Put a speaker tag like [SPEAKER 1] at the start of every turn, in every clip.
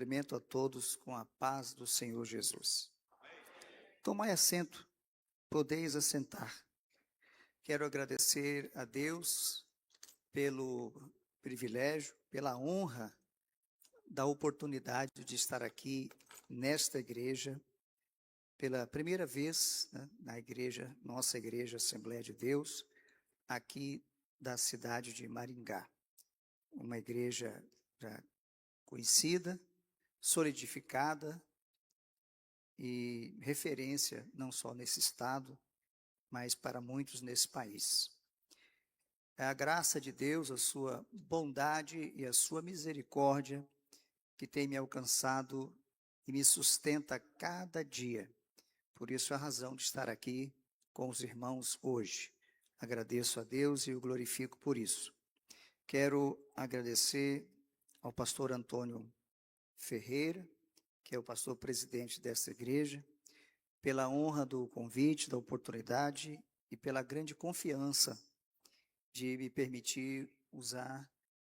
[SPEAKER 1] cumprimento a todos com a paz do Senhor Jesus. Tomai assento, podeis assentar. Quero agradecer a Deus pelo privilégio, pela honra da oportunidade de estar aqui nesta igreja, pela primeira vez, né, na igreja, nossa igreja Assembleia de Deus, aqui da cidade de Maringá. Uma igreja já conhecida, solidificada e referência não só nesse estado, mas para muitos nesse país. É a graça de Deus, a sua bondade e a sua misericórdia que tem me alcançado e me sustenta cada dia. Por isso a razão de estar aqui com os irmãos hoje. Agradeço a Deus e o glorifico por isso. Quero agradecer ao pastor Antônio Ferreira, que é o pastor presidente desta igreja, pela honra do convite, da oportunidade e pela grande confiança de me permitir usar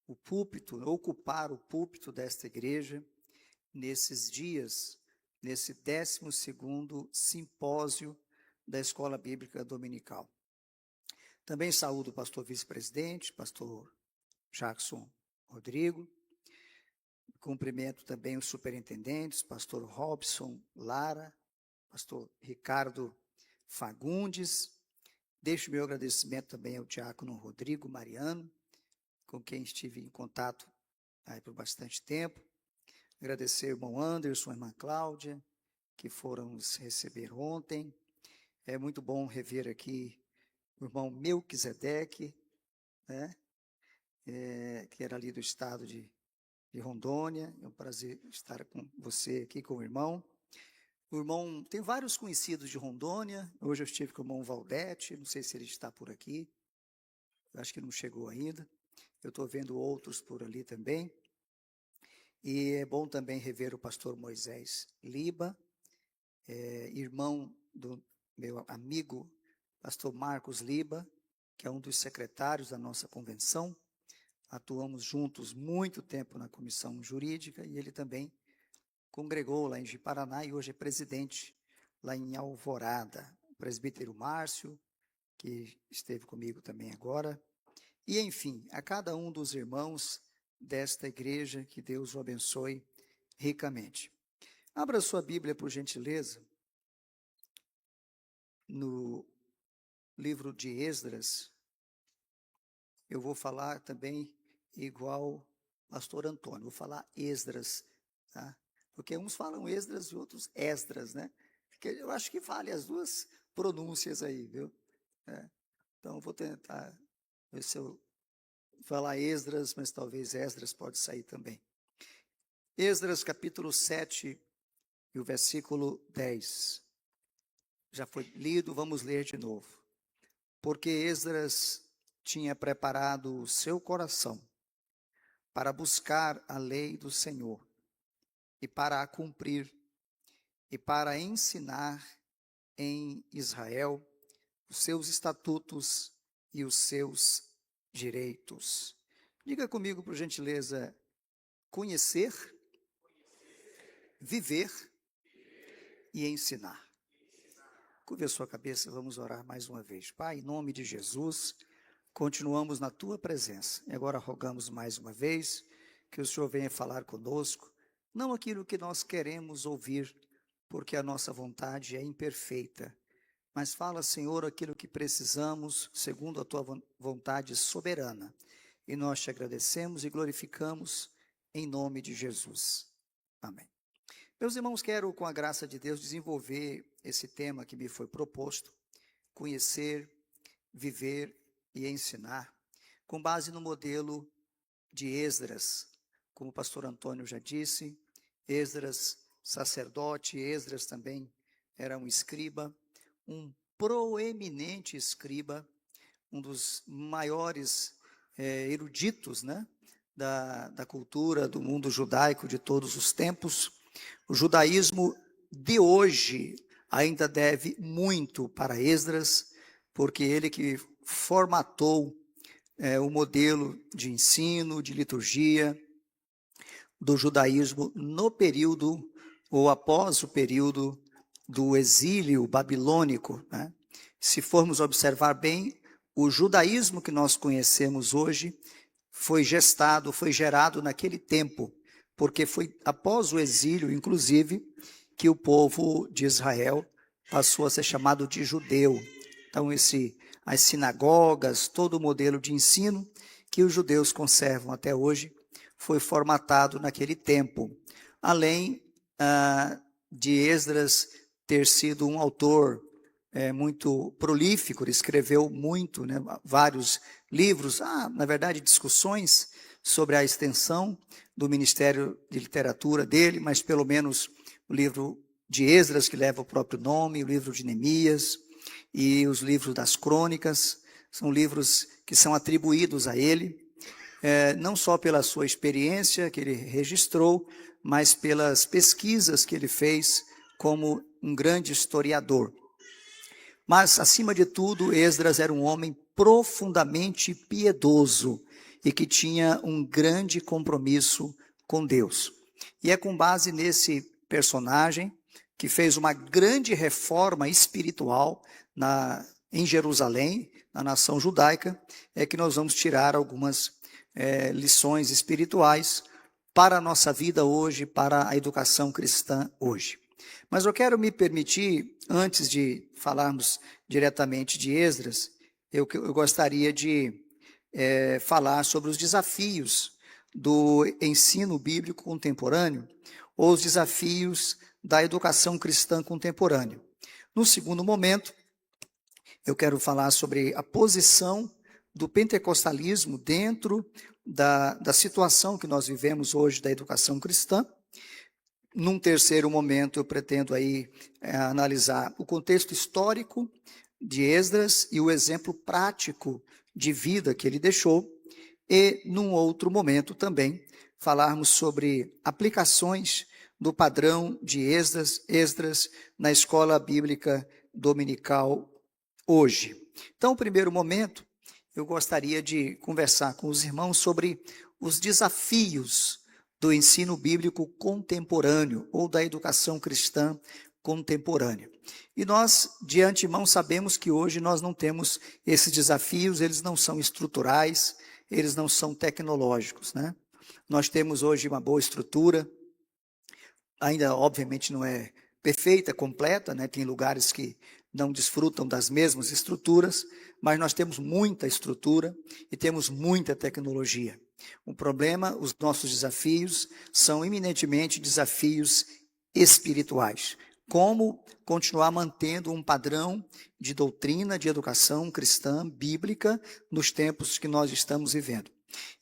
[SPEAKER 1] o púlpito, ocupar o púlpito desta igreja nesses dias, nesse 12º simpósio da Escola Bíblica Dominical. Também saúdo o pastor vice-presidente, pastor Jackson Rodrigo. Cumprimento também os superintendentes, pastor Robson Lara, pastor Ricardo Fagundes. Deixo meu agradecimento também ao diácono Rodrigo Mariano, com quem estive em contato aí por bastante tempo. Agradecer ao irmão Anderson, a irmã Cláudia, que foram nos receber ontem. É muito bom rever aqui o irmão Melquisedeque, né? Que era ali do estado de Rondônia. É um prazer estar com você aqui, com o irmão. O irmão tem vários conhecidos de Rondônia. Hoje eu estive com o irmão Valdete, não sei se ele está por aqui. Eu acho que não chegou ainda. Eu estou vendo outros por ali também. E é bom também rever o pastor Moisés Liba, irmão do meu amigo, pastor Marcos Liba, que é um dos secretários da nossa convenção. Atuamos juntos muito tempo na comissão jurídica e ele também congregou lá em Ji-Paraná e hoje é presidente lá em Alvorada. O presbítero Márcio, que esteve comigo também agora. E, enfim, a cada um dos irmãos desta igreja, que Deus o abençoe ricamente. Abra sua Bíblia, por gentileza, no livro de Esdras. Eu vou falar também igual pastor Antônio, vou falar Esdras, tá? Porque uns falam Esdras e outros Esdras, né? Porque eu acho que vale as duas pronúncias aí, viu? Então, vou tentar ver se eu falar Esdras, mas talvez Esdras pode sair também. Esdras, capítulo 7, e o versículo 10. Já foi lido, vamos ler de novo. Porque Esdras tinha preparado o seu coração para buscar a lei do Senhor e para a cumprir e para ensinar em Israel os seus estatutos e os seus direitos. Diga comigo, por gentileza, conhecer, viver e ensinar. Curve a sua cabeça, vamos orar mais uma vez. Pai, em nome de Jesus, continuamos na tua presença. E agora rogamos mais uma vez que o Senhor venha falar conosco, não aquilo que nós queremos ouvir, porque a nossa vontade é imperfeita, mas fala, Senhor, aquilo que precisamos, segundo a tua vontade soberana. E nós te agradecemos e glorificamos em nome de Jesus. Amém. Meus irmãos, quero, com a graça de Deus, desenvolver esse tema que me foi proposto, conhecer, viver e ensinar, com base no modelo de Esdras. Como o pastor Antônio já disse, Esdras, sacerdote, Esdras também era um escriba, um proeminente escriba, um dos maiores eruditos, né, da cultura, do mundo judaico de todos os tempos. O judaísmo de hoje ainda deve muito para Esdras, porque ele que formatou o modelo de ensino, de liturgia, do judaísmo no período ou após o período do exílio babilônico, né? Se formos observar bem, o judaísmo que nós conhecemos hoje foi gestado, foi gerado naquele tempo, porque foi após o exílio, inclusive, que o povo de Israel passou a ser chamado de judeu. Então, as sinagogas, todo o modelo de ensino que os judeus conservam até hoje, foi formatado naquele tempo. Além de Esdras ter sido um autor muito prolífico, ele escreveu muito, né, vários livros, na verdade discussões sobre a extensão do Ministério de Literatura dele, mas pelo menos o livro de Esdras, que leva o próprio nome, o livro de Neemias e os livros das Crônicas, são livros que são atribuídos a ele, não só pela sua experiência que ele registrou, mas pelas pesquisas que ele fez como um grande historiador. Mas, acima de tudo, Esdras era um homem profundamente piedoso e que tinha um grande compromisso com Deus. E é com base nesse personagem que fez uma grande reforma espiritual em Jerusalém, na nação judaica, que nós vamos tirar algumas lições espirituais para a nossa vida hoje, para a educação cristã hoje. Mas eu quero me permitir, antes de falarmos diretamente de Esdras, eu gostaria de falar sobre os desafios do ensino bíblico contemporâneo, ou os desafios da educação cristã contemporânea. No segundo momento, eu quero falar sobre a posição do pentecostalismo dentro da situação que nós vivemos hoje da educação cristã. Num terceiro momento, eu pretendo aí analisar o contexto histórico de Esdras e o exemplo prático de vida que ele deixou. E, num outro momento também, falarmos sobre aplicações do padrão de Esdras na escola bíblica dominical hoje. Então, no primeiro momento, eu gostaria de conversar com os irmãos sobre os desafios do ensino bíblico contemporâneo ou da educação cristã contemporânea. E nós, de antemão, sabemos que hoje nós não temos esses desafios, eles não são estruturais, eles não são tecnológicos, né? Nós temos hoje uma boa estrutura, ainda obviamente não é perfeita, completa, né? Tem lugares que não desfrutam das mesmas estruturas, mas nós temos muita estrutura e temos muita tecnologia. O problema, os nossos desafios, são eminentemente desafios espirituais. Como continuar mantendo um padrão de doutrina, de educação cristã, bíblica, nos tempos que nós estamos vivendo.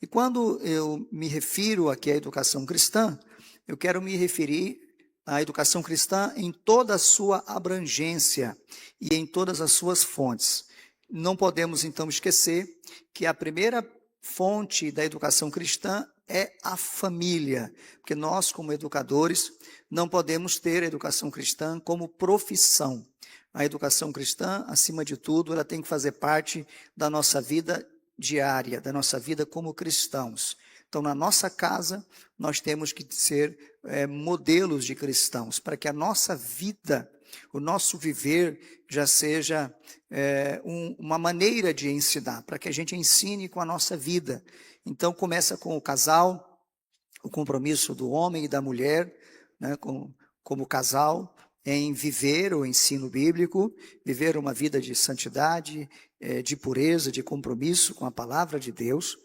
[SPEAKER 1] E quando eu me refiro aqui à educação cristã, eu quero me referir à educação cristã em toda a sua abrangência e em todas as suas fontes. Não podemos, então, esquecer que a primeira fonte da educação cristã é a família, porque nós, como educadores, não podemos ter a educação cristã como profissão. A educação cristã, acima de tudo, ela tem que fazer parte da nossa vida diária, da nossa vida como cristãos. Então, na nossa casa, nós temos que ser modelos de cristãos, para que a nossa vida, o nosso viver já seja uma maneira de ensinar, para que a gente ensine com a nossa vida. Então, começa com o casal, o compromisso do homem e da mulher, né, como casal, em viver o ensino bíblico, viver uma vida de santidade, de pureza, de compromisso com a palavra de Deus.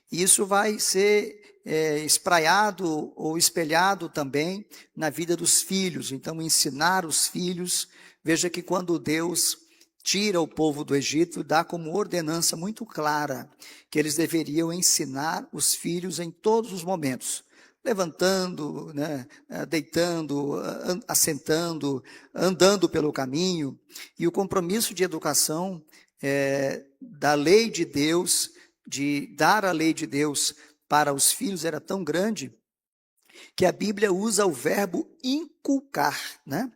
[SPEAKER 1] E isso vai ser espraiado ou espelhado também na vida dos filhos. Então, ensinar os filhos, veja que quando Deus tira o povo do Egito, dá como ordenança muito clara que eles deveriam ensinar os filhos em todos os momentos, levantando, né, deitando, assentando, andando pelo caminho. E o compromisso de educação da lei de Deus, de dar a lei de Deus para os filhos era tão grande que a Bíblia usa o verbo inculcar, né?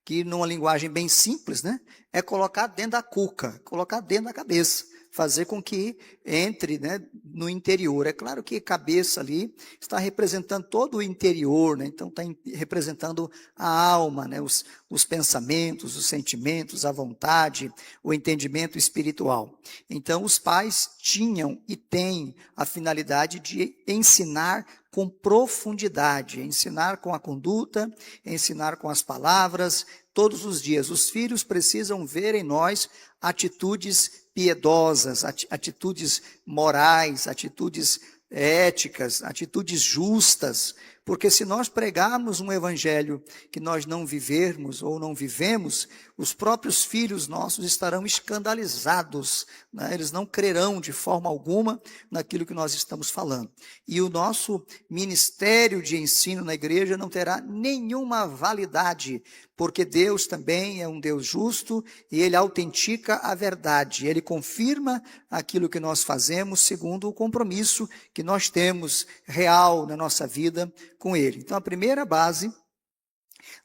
[SPEAKER 1] Que numa linguagem bem simples, né? É colocar dentro da cuca, colocar dentro da cabeça. fazer com que entre, né, no interior. É claro que a cabeça ali está representando todo o interior, né? Então está representando a alma, né? Os pensamentos, os sentimentos, a vontade, o entendimento espiritual. Então os pais tinham e têm a finalidade de ensinar com profundidade, ensinar com a conduta, ensinar com as palavras, todos os dias. Os filhos precisam ver em nós atitudes piedosas, atitudes morais, atitudes éticas, atitudes justas, porque se nós pregarmos um evangelho que nós não vivermos ou não vivemos, os próprios filhos nossos estarão escandalizados, né? Eles não crerão de forma alguma naquilo que nós estamos falando. E o nosso ministério de ensino na igreja não terá nenhuma validade, porque Deus também é um Deus justo e Ele autentica a verdade, Ele confirma aquilo que nós fazemos segundo o compromisso que nós temos real na nossa vida com Ele. Então a primeira base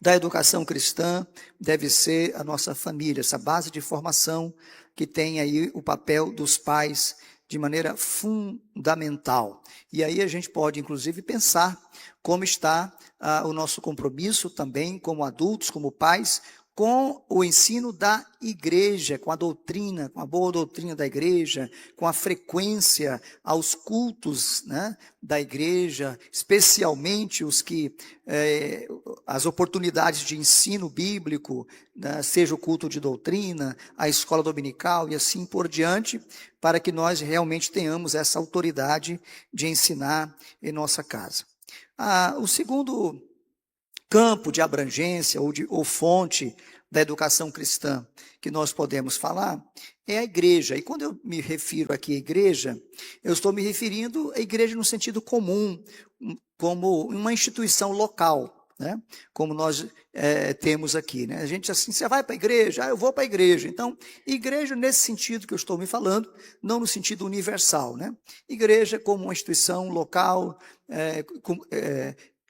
[SPEAKER 1] da educação cristã deve ser a nossa família, essa base de formação que tem aí o papel dos pais de maneira fundamental. E aí a gente pode, inclusive, pensar como está o nosso compromisso também, como adultos, como pais, com o ensino da igreja, com a doutrina, com a boa doutrina da igreja, com a frequência aos cultos, né, da igreja, especialmente os que, as oportunidades de ensino bíblico, né, seja o culto de doutrina, a escola dominical e assim por diante, para que nós realmente tenhamos essa autoridade de ensinar em nossa casa. O segundo campo de abrangência ou fonte da educação cristã que nós podemos falar é a igreja. E quando eu me refiro aqui à igreja, eu estou me referindo à igreja no sentido comum, como uma instituição local, né? Como nós temos aqui, né? A gente assim, você vai para a igreja? Eu vou para a igreja. Então, igreja nesse sentido que eu estou me falando, não no sentido universal, né? Igreja como uma instituição local,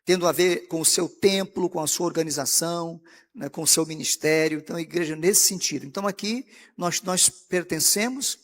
[SPEAKER 1] tendo a ver com o seu templo, com a sua organização, né, com o seu ministério. Então, a igreja nesse sentido. Então, aqui nós pertencemos,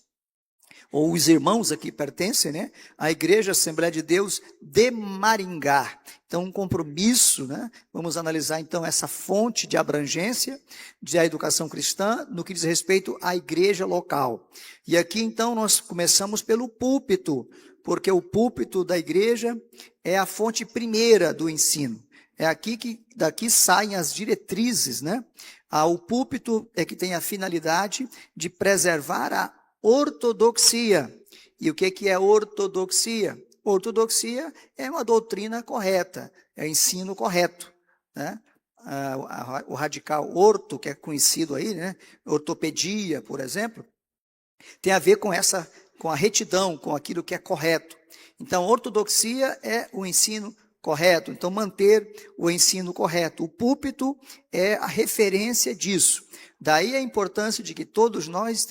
[SPEAKER 1] ou os irmãos aqui pertencem, né, à Igreja Assembleia de Deus de Maringá. Então, um compromisso, né? Vamos analisar então essa fonte de abrangência da educação cristã no que diz respeito à igreja local. E aqui então nós começamos pelo púlpito, porque o púlpito da igreja é a fonte primeira do ensino. É aqui que daqui saem as diretrizes, né? O púlpito é que tem a finalidade de preservar a ortodoxia. E o que é ortodoxia? Ortodoxia é uma doutrina correta, é ensino correto, né? O radical orto, que é conhecido aí, né? Ortopedia, por exemplo, tem a ver com a retidão, com aquilo que é correto. Então, ortodoxia é o ensino correto. Então, manter o ensino correto. O púlpito é a referência disso. Daí a importância de que todos nós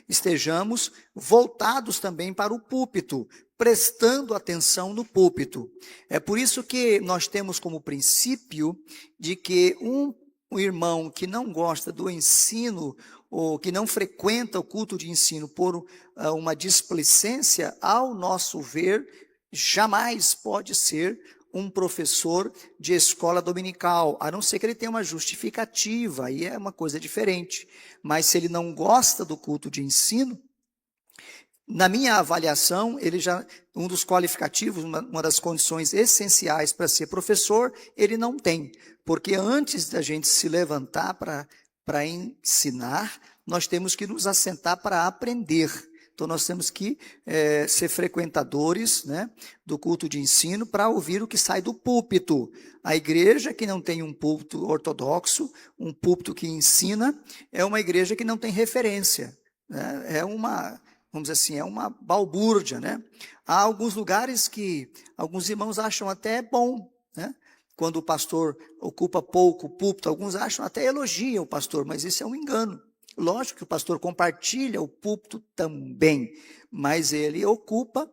[SPEAKER 1] estejamos voltados também para o púlpito, prestando atenção no púlpito. É por isso que nós temos como princípio de que um irmão que não gosta do ensino, ou que não frequenta o culto de ensino por uma displicência, ao nosso ver, jamais pode ser um professor de escola dominical, a não ser que ele tenha uma justificativa, aí é uma coisa diferente. Mas se ele não gosta do culto de ensino, na minha avaliação, um dos qualificativos, uma das condições essenciais para ser professor, ele não tem. Porque antes da gente se levantar para ensinar, nós temos que nos assentar para aprender. Então, nós temos que ser frequentadores, né, do culto de ensino para ouvir o que sai do púlpito. A igreja que não tem um púlpito ortodoxo, um púlpito que ensina, é uma igreja que não tem referência, né? Vamos dizer assim, é uma balbúrdia, né? Há alguns lugares que alguns irmãos acham até bom, né? Quando o pastor ocupa pouco o púlpito, alguns acham, até elogiam o pastor, mas isso é um engano. Lógico que o pastor compartilha o púlpito também, mas ele ocupa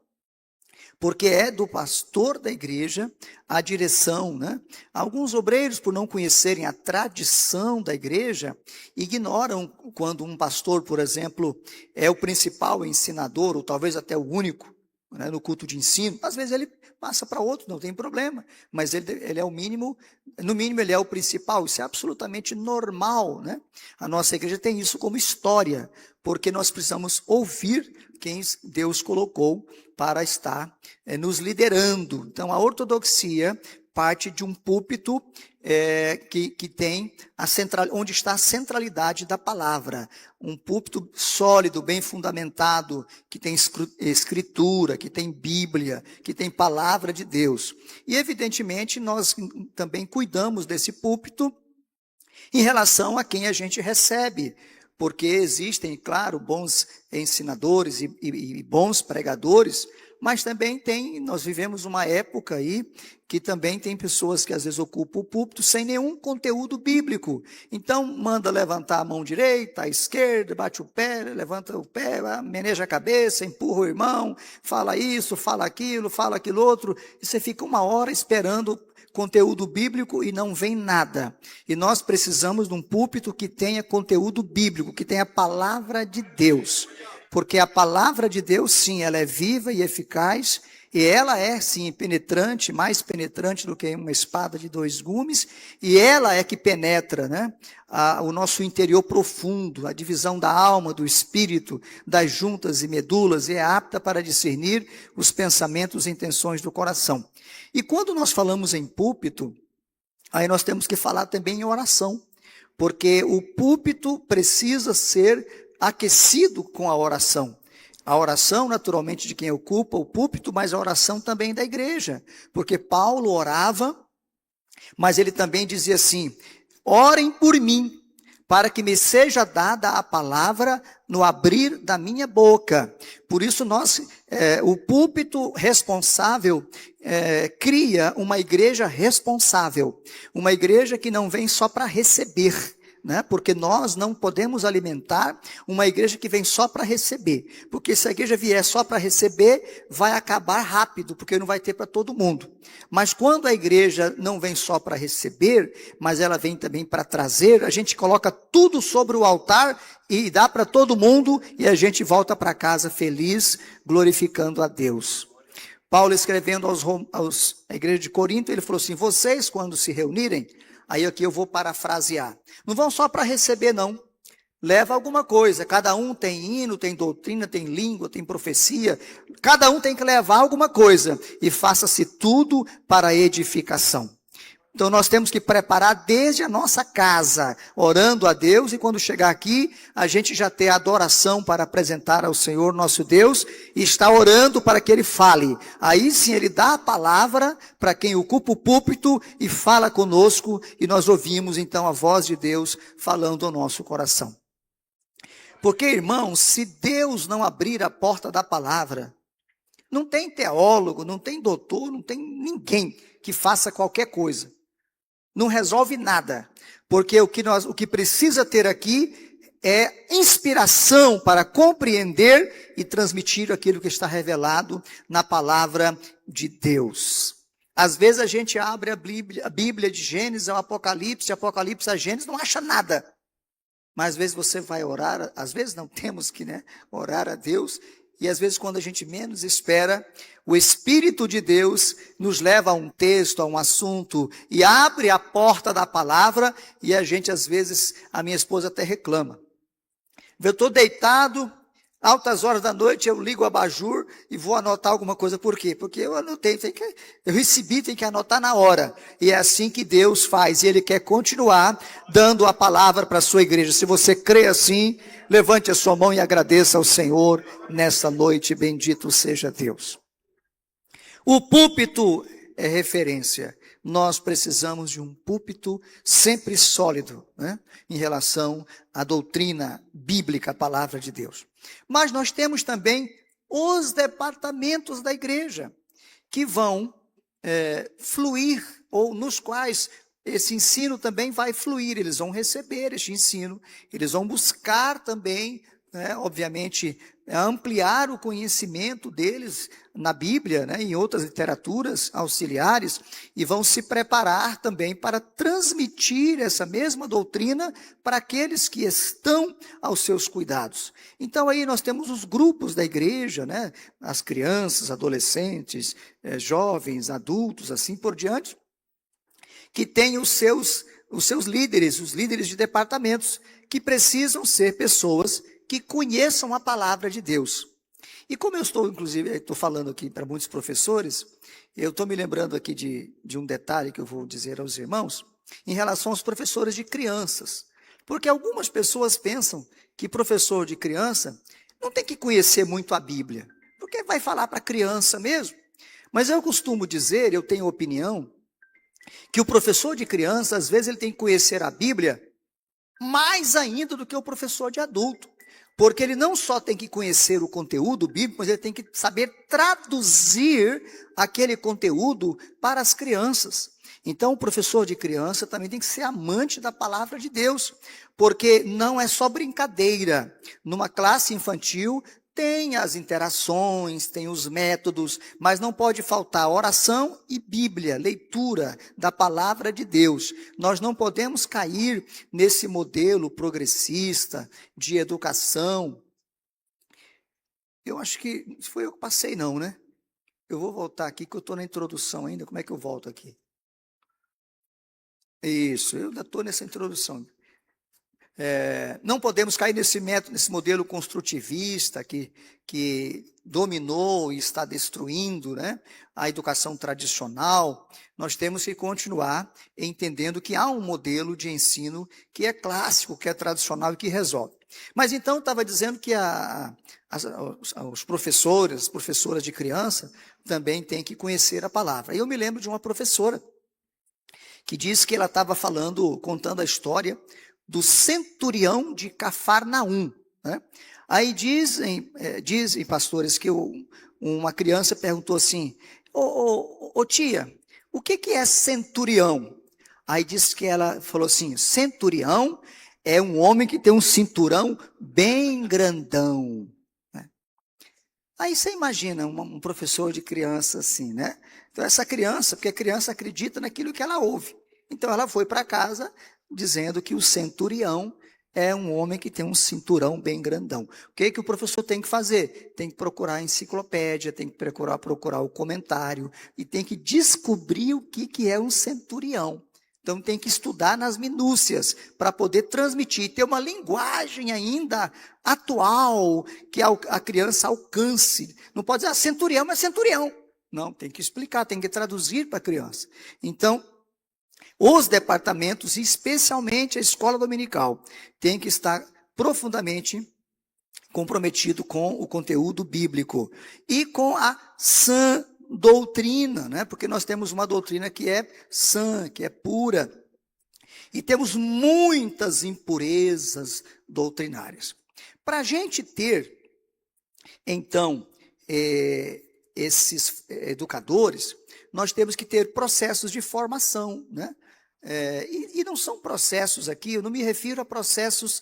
[SPEAKER 1] porque é do pastor da igreja a direção, né? Alguns obreiros, por não conhecerem a tradição da igreja, ignoram quando um pastor, por exemplo, é o principal ensinador, ou talvez até o único, né, no culto de ensino. Às vezes ele passa para outro, não tem problema, mas ele é o mínimo, no mínimo ele é o principal. Isso é absolutamente normal, né? A nossa igreja tem isso como história, porque nós precisamos ouvir quem Deus colocou para estar nos liderando. Então, a ortodoxia parte de um púlpito que tem onde está a centralidade da palavra. Um púlpito sólido, bem fundamentado, que tem escritura, que tem Bíblia, que tem palavra de Deus. E, evidentemente, nós também cuidamos desse púlpito em relação a quem a gente recebe, porque existem, claro, bons ensinadores e bons pregadores, mas também nós vivemos uma época aí que também tem pessoas que às vezes ocupam o púlpito sem nenhum conteúdo bíblico. Então, manda levantar a mão direita, a esquerda, bate o pé, levanta o pé, meneja a cabeça, empurra o irmão, fala isso, fala aquilo outro, e você fica uma hora esperando conteúdo bíblico e não vem nada. E nós precisamos de um púlpito que tenha conteúdo bíblico, que tenha a palavra de Deus. Porque a palavra de Deus, sim, ela é viva e eficaz, e ela é, sim, penetrante, mais penetrante do que uma espada de 2 gumes, e ela é que penetra, né, o nosso interior profundo, a divisão da alma, do espírito, das juntas e medulas, e é apta para discernir os pensamentos e intenções do coração. E quando nós falamos em púlpito, aí nós temos que falar também em oração, porque o púlpito precisa ser aquecido com a oração. A oração, naturalmente, de quem ocupa o púlpito, mas a oração também da igreja, porque Paulo orava, mas ele também dizia assim: orem por mim, para que me seja dada a palavra no abrir da minha boca. Por isso o púlpito responsável cria uma igreja responsável, uma igreja que não vem só para receber, né? Porque nós não podemos alimentar uma igreja que vem só para receber, porque se a igreja vier só para receber, vai acabar rápido, porque não vai ter para todo mundo. Mas quando a igreja não vem só para receber, mas ela vem também para trazer, a gente coloca tudo sobre o altar e dá para todo mundo, e a gente volta para casa feliz, glorificando a Deus. Paulo, escrevendo à igreja de Corinto, ele falou assim: vocês, quando se reunirem, aí aqui eu vou parafrasear, não vão só para receber, não. Leva alguma coisa, cada um tem hino, tem doutrina, tem língua, tem profecia, cada um tem que levar alguma coisa, e faça-se tudo para a edificação. Então nós temos que preparar desde a nossa casa, orando a Deus, e quando chegar aqui, a gente já ter a adoração para apresentar ao Senhor nosso Deus, e está orando para que Ele fale. Aí sim Ele dá a palavra para quem ocupa o púlpito e fala conosco, e nós ouvimos então a voz de Deus falando ao nosso coração. Porque, irmãos, se Deus não abrir a porta da palavra, não tem teólogo, não tem doutor, não tem ninguém que faça qualquer coisa. Não resolve nada, porque o que precisa ter aqui é inspiração para compreender e transmitir aquilo que está revelado na palavra de Deus. Às vezes a gente abre a Bíblia de Gênesis ao Apocalipse, a Gênesis, não acha nada. Mas às vezes você vai orar, às vezes não temos que orar a Deus, e às vezes quando a gente menos espera, o Espírito de Deus nos leva a um texto, a um assunto, e abre a porta da palavra, e a gente às vezes, a minha esposa até reclama. Eu estou deitado, altas horas da noite, eu ligo o abajur e vou anotar alguma coisa. Por quê? Porque eu anotei, eu recebi, tem que anotar na hora. E é assim que Deus faz, e Ele quer continuar dando a palavra para a sua igreja. Se você crê assim, levante a sua mão e agradeça ao Senhor nessa noite, bendito seja Deus. O púlpito é referência. Nós precisamos de um púlpito sempre sólido, né, em relação à doutrina bíblica, a palavra de Deus. Mas nós temos também os departamentos da igreja, que vão fluir, ou nos quais esse ensino também vai fluir. Eles vão receber este ensino, eles vão buscar também né, obviamente, ampliar o conhecimento deles na Bíblia, né, em outras literaturas auxiliares, e vão se preparar também para transmitir essa mesma doutrina para aqueles que estão aos seus cuidados. Então aí nós temos os grupos da igreja, né, as crianças, adolescentes, jovens, adultos, assim por diante, que têm os seus líderes, os líderes de departamentos, que precisam ser pessoas que conheçam a palavra de Deus. E como eu estou, inclusive, estou falando aqui para muitos professores, eu estou me lembrando aqui de um detalhe que eu vou dizer aos irmãos, em relação aos professores de crianças. Porque algumas pessoas pensam que professor de criança não tem que conhecer muito a Bíblia, porque vai falar para criança mesmo. Mas eu costumo dizer, eu tenho opinião, que o professor de criança, às vezes, ele tem que conhecer a Bíblia mais ainda do que o professor de adulto. Porque ele não só tem que conhecer o conteúdo bíblico, mas ele tem que saber traduzir aquele conteúdo para as crianças. Então, o professor de criança também tem que ser amante da palavra de Deus, porque não é só brincadeira. Numa classe infantil, tem as interações, tem os métodos, mas não pode faltar oração e Bíblia, leitura da palavra de Deus. Nós não podemos cair nesse modelo progressista de educação. Eu acho que foi eu que passei não, né? Eu vou voltar aqui, que eu estou na introdução ainda. Como é que eu volto aqui? Isso, eu ainda estou nessa introdução. Não podemos cair nesse método, nesse modelo construtivista que dominou e está destruindo, né, a educação tradicional. Nós temos que continuar entendendo que há um modelo de ensino que é clássico, que é tradicional e que resolve. Mas então eu estava dizendo que os professores, as professoras de criança também têm que conhecer a palavra. E eu me lembro de uma professora que disse que ela estava contando a história do centurião de Cafarnaum, né? Aí dizem pastores, que uma criança perguntou assim, ô tia, o que é centurião? Aí disse que ela falou assim, centurião é um homem que tem um cinturão bem grandão, né? Aí você imagina um professor de criança assim, né? Então essa criança, porque a criança acredita naquilo que ela ouve, então ela foi para casa dizendo que o centurião é um homem que tem um cinturão bem grandão. O que o professor tem que fazer? Tem que procurar a enciclopédia, tem que procurar o comentário, e tem que descobrir o que é um centurião. Então tem que estudar nas minúcias, para poder transmitir, ter uma linguagem ainda atual, que a criança alcance. Não pode dizer, centurião, mas centurião. Não, tem que explicar, tem que traduzir para a criança. Então, os departamentos, especialmente a escola dominical, tem que estar profundamente comprometido com o conteúdo bíblico e com a sã doutrina, né? Porque nós temos uma doutrina que é sã, que é pura, e temos muitas impurezas doutrinárias. Para a gente ter, então, esses educadores, nós temos que ter processos de formação, né? E não são processos aqui, eu não me refiro a processos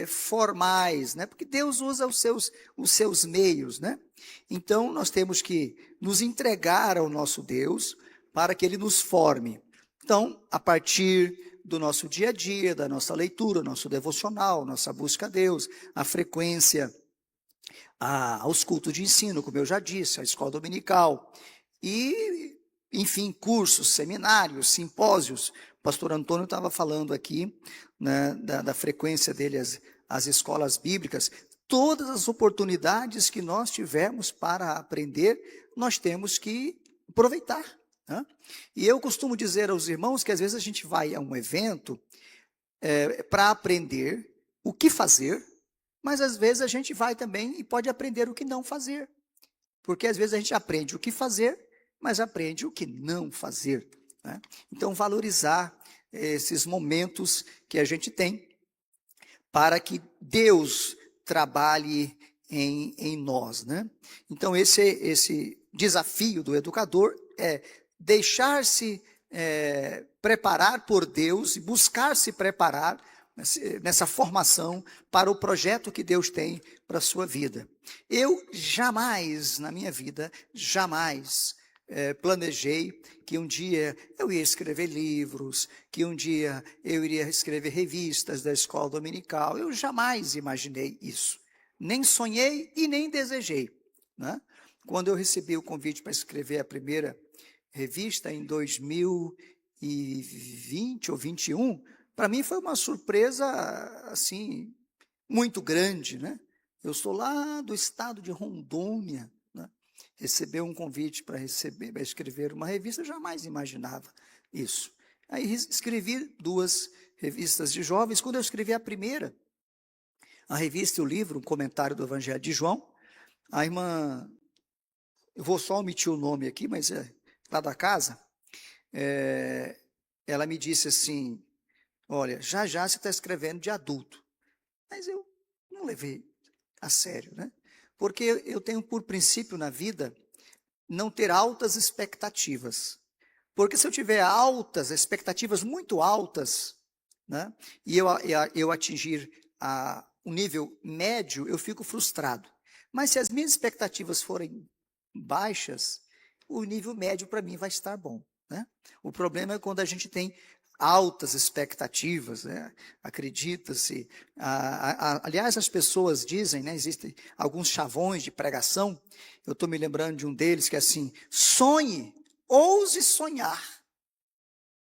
[SPEAKER 1] formais, né? Porque Deus usa os seus meios, né? Então, nós temos que nos entregar ao nosso Deus para que Ele nos forme. Então, a partir do nosso dia a dia, da nossa leitura, nosso devocional, nossa busca a Deus, a frequência aos cultos de ensino, como eu já disse, a escola dominical, e, enfim, cursos, seminários, simpósios. O pastor Antônio estava falando aqui, né, da frequência dele às escolas bíblicas. Todas as oportunidades que nós tivermos para aprender, nós temos que aproveitar, né? E eu costumo dizer aos irmãos que às vezes a gente vai a um evento para aprender o que fazer, mas às vezes a gente vai também e pode aprender o que não fazer. Porque às vezes a gente aprende o que fazer, mas aprende o que não fazer, né? Então, valorizar esses momentos que a gente tem para que Deus trabalhe em nós, né? Então, esse desafio do educador é deixar-se preparar por Deus e buscar se preparar nessa formação para o projeto que Deus tem para a sua vida. Eu jamais, na minha vida, planejei que um dia eu ia escrever livros, que um dia eu iria escrever revistas da escola dominical. Eu jamais imaginei isso. Nem sonhei e nem desejei, né? Quando eu recebi o convite para escrever a primeira revista em 2020 ou 21, para mim foi uma surpresa assim muito grande, né? Eu sou lá do estado de Rondônia, né? Receber um convite para escrever uma revista, eu jamais imaginava isso. Aí escrevi 2 revistas de jovens. Quando eu escrevi a primeira, a revista e o livro, um comentário do Evangelho de João, a irmã, eu vou só omitir o nome aqui, mas é lá da casa, ela me disse assim, olha, já você está escrevendo de adulto. Mas eu não levei a sério, né? Porque eu tenho por princípio na vida não ter altas expectativas. Porque se eu tiver altas expectativas, muito altas, né, e eu atingir um nível médio, eu fico frustrado. Mas se as minhas expectativas forem baixas, o nível médio para mim vai estar bom, né? O problema é quando a gente tem altas expectativas, né? Acredita-se. Aliás, as pessoas dizem, né, existem alguns chavões de pregação, eu estou me lembrando de um deles que é assim, sonhe, ouse sonhar.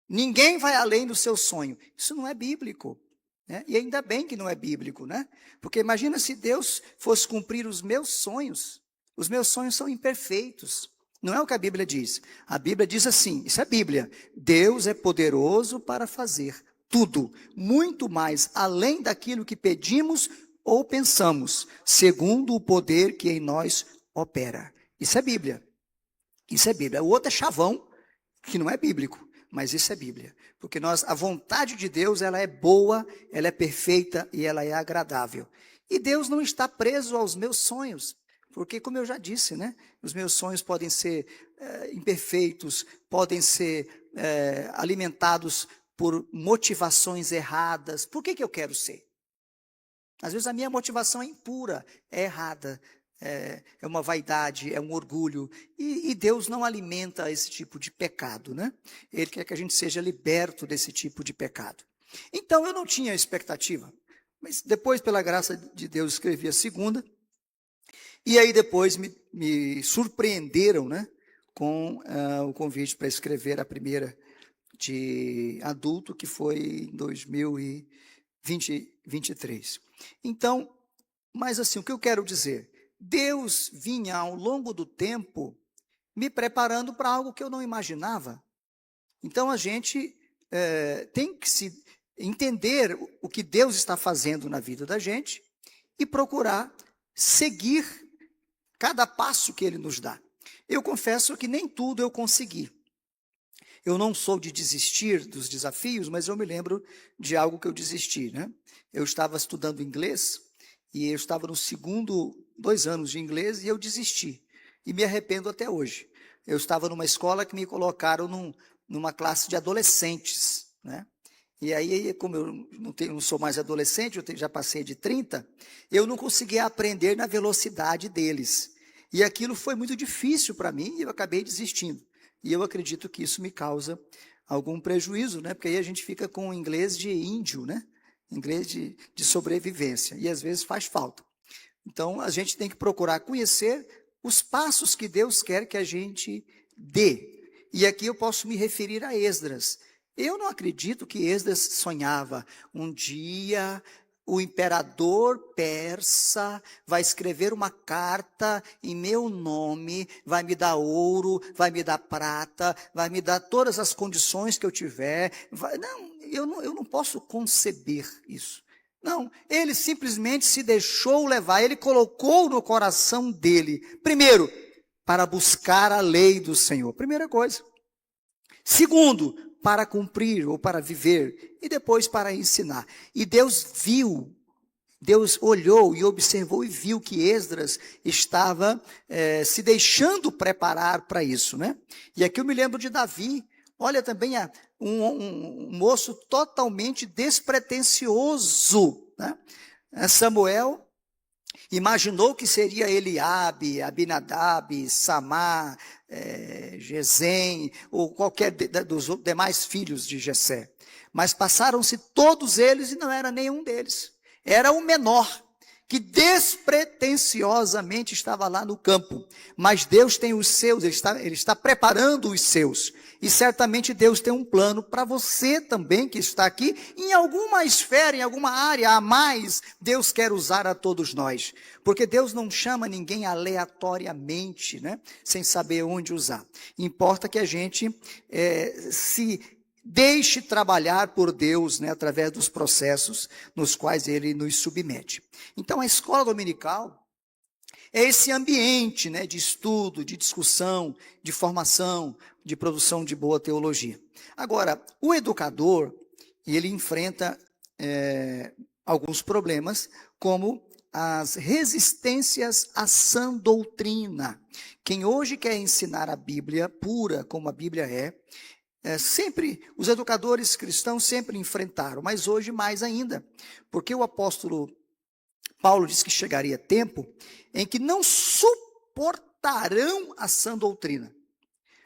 [SPEAKER 1] Ninguém vai além do seu sonho. Isso não é bíblico, né? E ainda bem que não é bíblico, né? Porque imagina se Deus fosse cumprir os meus sonhos são imperfeitos. Não é o que a Bíblia diz. A Bíblia diz assim, isso é Bíblia, Deus é poderoso para fazer tudo, muito mais além daquilo que pedimos ou pensamos, segundo o poder que em nós opera. Isso é Bíblia. Isso é Bíblia. O outro é chavão, que não é bíblico, mas isso é Bíblia. Porque a vontade de Deus, ela é boa, ela é perfeita e ela é agradável. E Deus não está preso aos meus sonhos. Porque, como eu já disse, né, os meus sonhos podem ser imperfeitos, podem ser alimentados por motivações erradas. Por que eu quero ser? Às vezes a minha motivação é impura, é errada, é uma vaidade, é um orgulho. E Deus não alimenta esse tipo de pecado, né? Ele quer que a gente seja liberto desse tipo de pecado. Então eu não tinha expectativa, mas depois, pela graça de Deus, escrevi a segunda. E aí depois me surpreenderam, né, com o convite para escrever a primeira de adulto, que foi em 2023. Então, mas assim, o que eu quero dizer? Deus vinha ao longo do tempo me preparando para algo que eu não imaginava. Então a gente tem que se entender o que Deus está fazendo na vida da gente e procurar seguir cada passo que Ele nos dá. Eu confesso que nem tudo eu consegui. Eu não sou de desistir dos desafios, mas eu me lembro de algo que eu desisti, né? Eu estava estudando inglês e eu estava no 2 anos de inglês e eu desisti. E me arrependo até hoje. Eu estava numa escola que me colocaram numa classe de adolescentes, né? E aí, como eu não sou mais adolescente, já passei de 30, eu não conseguia aprender na velocidade deles. E aquilo foi muito difícil para mim e eu acabei desistindo. E eu acredito que isso me causa algum prejuízo, né? Porque aí a gente fica com inglês de índio, né? Inglês de sobrevivência. E às vezes faz falta. Então, a gente tem que procurar conhecer os passos que Deus quer que a gente dê. E aqui eu posso me referir a Esdras. Eu não acredito que Esdras sonhava. Um dia o imperador persa vai escrever uma carta em meu nome, vai me dar ouro, vai me dar prata, vai me dar todas as condições que eu tiver. Eu não posso conceber isso. Não, ele simplesmente se deixou levar, ele colocou no coração dele, primeiro, para buscar a lei do Senhor, primeira coisa. Segundo, para cumprir ou para viver, e depois para ensinar. E Deus olhou e observou e viu que Esdras estava se deixando preparar para isso, né? E aqui eu me lembro de Davi, Olha também um moço totalmente despretensioso, né? Samuel imaginou que seria Eliabe, Abinadab, Samar, Gesem, ou qualquer dos demais filhos de Jessé. Mas passaram-se todos eles e não era nenhum deles. Era o menor, que despretensiosamente estava lá no campo. Mas Deus tem os seus, ele está preparando os seus. E certamente Deus tem um plano para você também que está aqui, em alguma esfera, em alguma área a mais, Deus quer usar a todos nós. Porque Deus não chama ninguém aleatoriamente, né? Sem saber onde usar. Importa que a gente se deixe trabalhar por Deus, né? Através dos processos nos quais Ele nos submete. Então a escola dominical é esse ambiente, né, de estudo, de discussão, de formação, de produção de boa teologia. Agora, o educador, ele enfrenta alguns problemas, como as resistências à sã doutrina. Quem hoje quer ensinar a Bíblia pura, como a Bíblia sempre, os educadores cristãos sempre enfrentaram, mas hoje mais ainda, porque o apóstolo Paulo diz que chegaria tempo em que não suportarão a sã doutrina,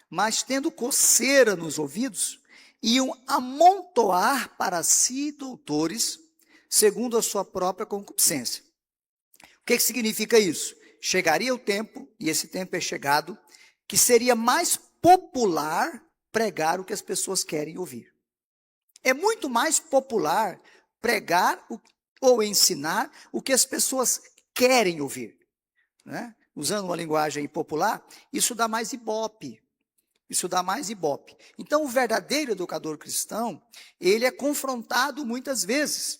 [SPEAKER 1] mas tendo coceira nos ouvidos, iam amontoar para si doutores, segundo a sua própria concupiscência. O que significa isso? Chegaria o tempo, e esse tempo é chegado, que seria mais popular pregar o que as pessoas querem ouvir. É muito mais popular pregar ou ensinar o que as pessoas querem ouvir, né? Usando uma linguagem popular, isso dá mais ibope. Isso dá mais ibope. Então, o verdadeiro educador cristão, ele é confrontado muitas vezes.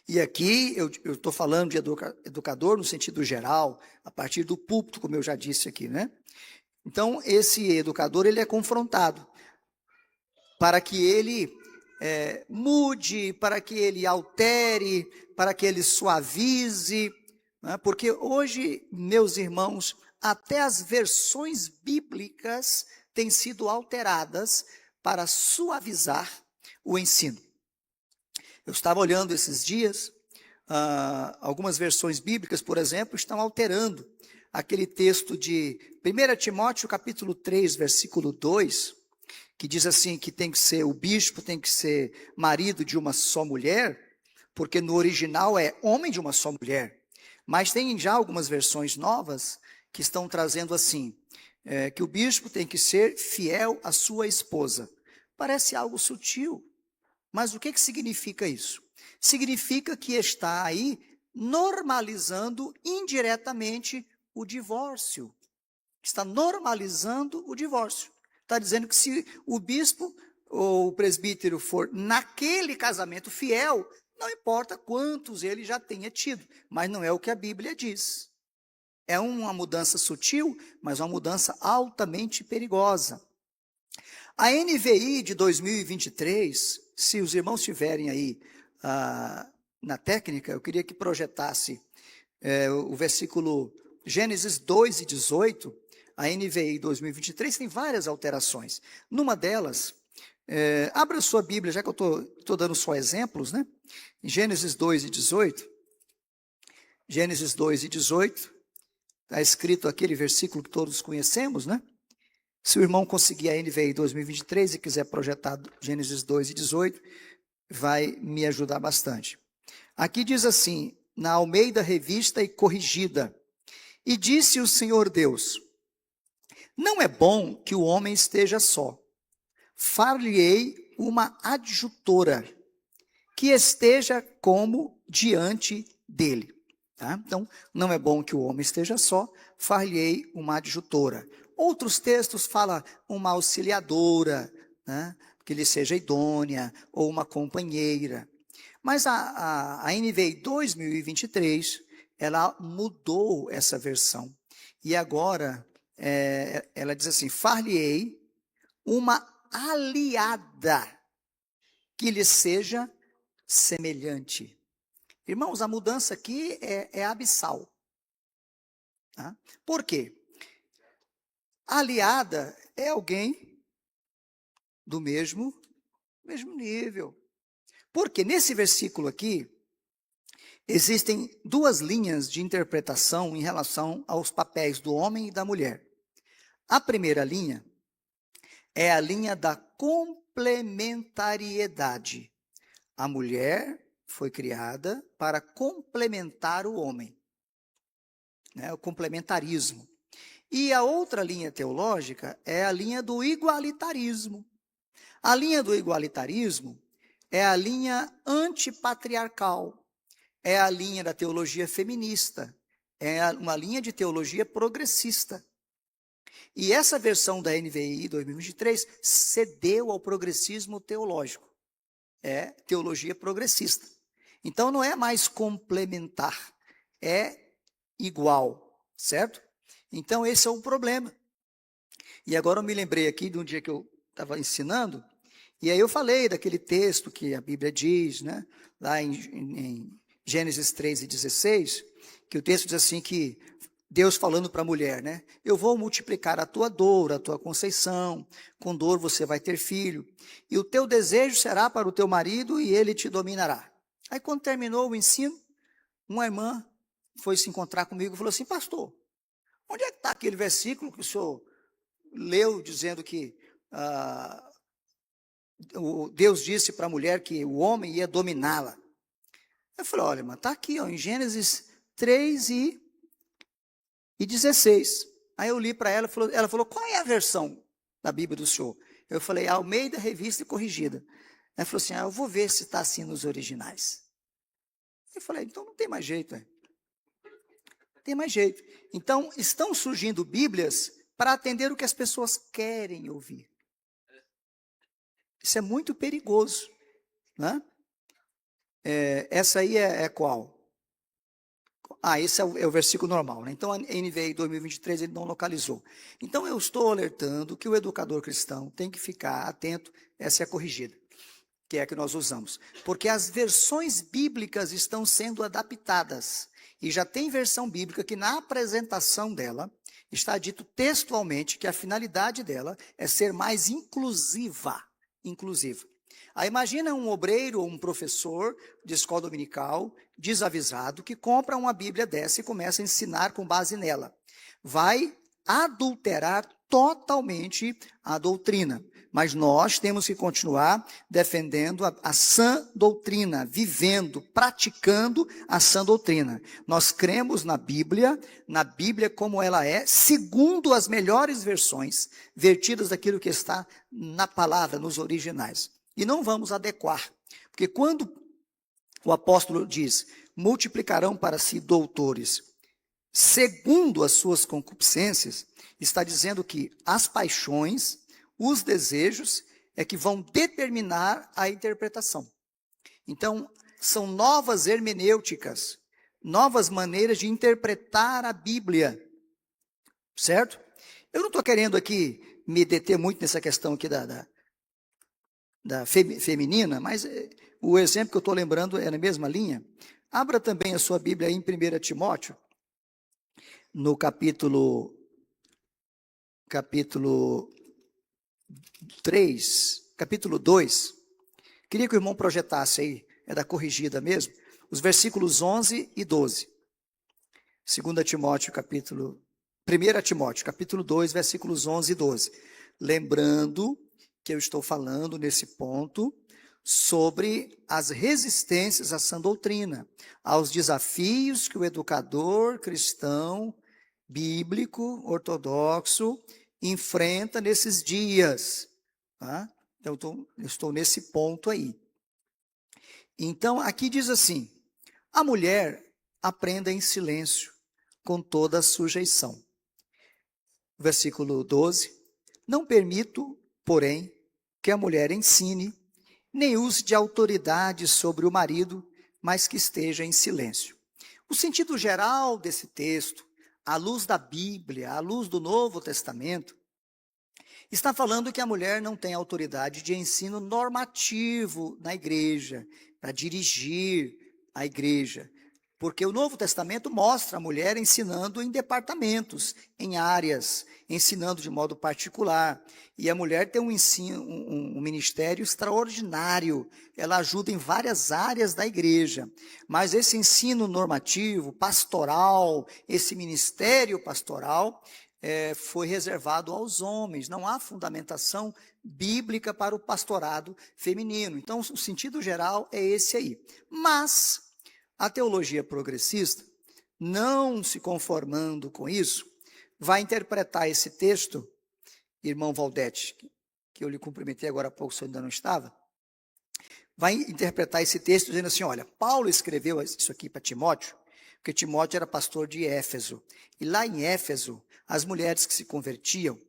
[SPEAKER 1] E aqui eu estou falando de educador no sentido geral, a partir do púlpito, como eu já disse aqui, né? Então, esse educador, ele é confrontado para que ele mude, para que ele altere, para que ele suavize, né? Porque hoje, meus irmãos, até as versões bíblicas têm sido alteradas para suavizar o ensino. Eu estava olhando esses dias, algumas versões bíblicas, por exemplo, estão alterando aquele texto de 1 Timóteo capítulo 3, versículo 2, que diz assim, que tem que ser, o bispo tem que ser marido de uma só mulher, porque no original é homem de uma só mulher. Mas tem já algumas versões novas que estão trazendo assim, que o bispo tem que ser fiel à sua esposa. Parece algo sutil, mas o que significa isso? Significa que está aí normalizando indiretamente o divórcio. Está normalizando o divórcio. Está dizendo que se o bispo ou o presbítero for naquele casamento fiel, não importa quantos ele já tenha tido, mas não é o que a Bíblia diz. É uma mudança sutil, mas uma mudança altamente perigosa. A NVI de 2023, se os irmãos tiverem aí na técnica, eu queria que projetasse o versículo Gênesis 2 e 18, a NVI 2023 tem várias alterações. Numa delas, abra sua Bíblia, já que eu estou dando só exemplos, né? Gênesis 2 e 18. Gênesis 2 e 18. Está escrito aquele versículo que todos conhecemos, né? Se o irmão conseguir a NVI 2023 e quiser projetar Gênesis 2 e 18, vai me ajudar bastante. Aqui diz assim, na Almeida Revista e Corrigida: e disse o Senhor Deus, não é bom que o homem esteja só. Far-lhe-ei uma adjutora, que esteja como diante dele. Tá? Então, não é bom que o homem esteja só, far-lhe-ei uma adjutora. Outros textos falam uma auxiliadora, né? Que lhe seja idônea, ou uma companheira. Mas a NVI 2023, ela mudou essa versão. E agora, ela diz assim, far-lhe-ei uma aliada, que lhe seja semelhante. Irmãos, a mudança aqui é abissal. Tá? Por quê? Aliada é alguém do mesmo nível. Porque nesse versículo aqui, existem duas linhas de interpretação em relação aos papéis do homem e da mulher. A primeira linha é a linha da complementariedade. A mulher foi criada para complementar o homem, né? O complementarismo. E a outra linha teológica é a linha do igualitarismo. A linha do igualitarismo é a linha antipatriarcal, é a linha da teologia feminista, é uma linha de teologia progressista. E essa versão da NVI 2023 cedeu ao progressismo teológico. É teologia progressista. Então não é mais complementar, é igual, certo? Então esse é o problema. E agora eu me lembrei aqui de um dia que eu estava ensinando, e aí eu falei daquele texto que a Bíblia diz, né, lá em Gênesis 3:16, que o texto diz assim que Deus falando para a mulher, né? Eu vou multiplicar a tua dor, a tua conceição, com dor você vai ter filho, e o teu desejo será para o teu marido e ele te dominará. Aí quando terminou o ensino, uma irmã foi se encontrar comigo e falou assim, pastor, onde é que está aquele versículo que o senhor leu dizendo que Deus disse para a mulher que o homem ia dominá-la? Eu falei, olha, irmã, está aqui ó, em Gênesis 3:16. Aí eu li para ela, ela falou, qual é a versão da Bíblia do senhor? Eu falei, Almeida, Revista e Corrigida. Ela falou assim, eu vou ver se está assim nos originais. Eu falei, então não tem mais jeito. Não tem mais jeito. Então, estão surgindo Bíblias para atender o que as pessoas querem ouvir. Isso é muito perigoso, né? Essa aí é qual? Esse é o versículo normal, né? Então, a NVI 2023 ele não localizou. Então, eu estou alertando que o educador cristão tem que ficar atento, essa é a corrigida, que é a que nós usamos. Porque as versões bíblicas estão sendo adaptadas. E já tem versão bíblica que na apresentação dela está dito textualmente que a finalidade dela é ser mais inclusiva. Aí imagina um obreiro ou um professor de escola dominical, desavisado, que compra uma Bíblia dessa e começa a ensinar com base nela. Vai adulterar totalmente a doutrina. Mas nós temos que continuar defendendo a sã doutrina, vivendo, praticando a sã doutrina. Nós cremos na Bíblia como ela é, segundo as melhores versões, vertidas daquilo que está na palavra, nos originais. E não vamos adequar, porque quando o apóstolo diz, multiplicarão para si doutores, segundo as suas concupiscências, está dizendo que as paixões, os desejos, é que vão determinar a interpretação. Então, são novas hermenêuticas, novas maneiras de interpretar a Bíblia, certo? Eu não estou querendo aqui me deter muito nessa questão aqui da feminina, mas o exemplo que eu estou lembrando é na mesma linha. Abra também a sua Bíblia aí em 1 Timóteo, no capítulo 3, capítulo 2. Queria que o irmão projetasse aí, é da corrigida mesmo, os versículos 11 e 12. 1 Timóteo, capítulo 2, versículos 11 e 12. Lembrando que eu estou falando nesse ponto sobre as resistências à sã doutrina, aos desafios que o educador cristão, bíblico, ortodoxo, enfrenta nesses dias. Tá? Então, eu estou nesse ponto aí. Então, aqui diz assim, a mulher aprenda em silêncio, com toda a sujeição. Versículo 12, não permito, porém, que a mulher ensine, nem use de autoridade sobre o marido, mas que esteja em silêncio. O sentido geral desse texto, à luz da Bíblia, à luz do Novo Testamento, está falando que a mulher não tem autoridade de ensino normativo na igreja, para dirigir a igreja. Porque o Novo Testamento mostra a mulher ensinando em departamentos, em áreas, ensinando de modo particular. E a mulher tem um ensino, um ministério extraordinário. Ela ajuda em várias áreas da igreja. Mas esse ensino normativo, pastoral, esse ministério pastoral, foi reservado aos homens. Não há fundamentação bíblica para o pastorado feminino. Então, o sentido geral é esse aí. Mas a teologia progressista, não se conformando com isso, vai interpretar esse texto, irmão Valdete, que eu lhe cumprimentei agora há pouco, se eu ainda não estava, vai interpretar esse texto dizendo assim, olha, Paulo escreveu isso aqui para Timóteo, porque Timóteo era pastor de Éfeso, e lá em Éfeso, as mulheres que se convertiam,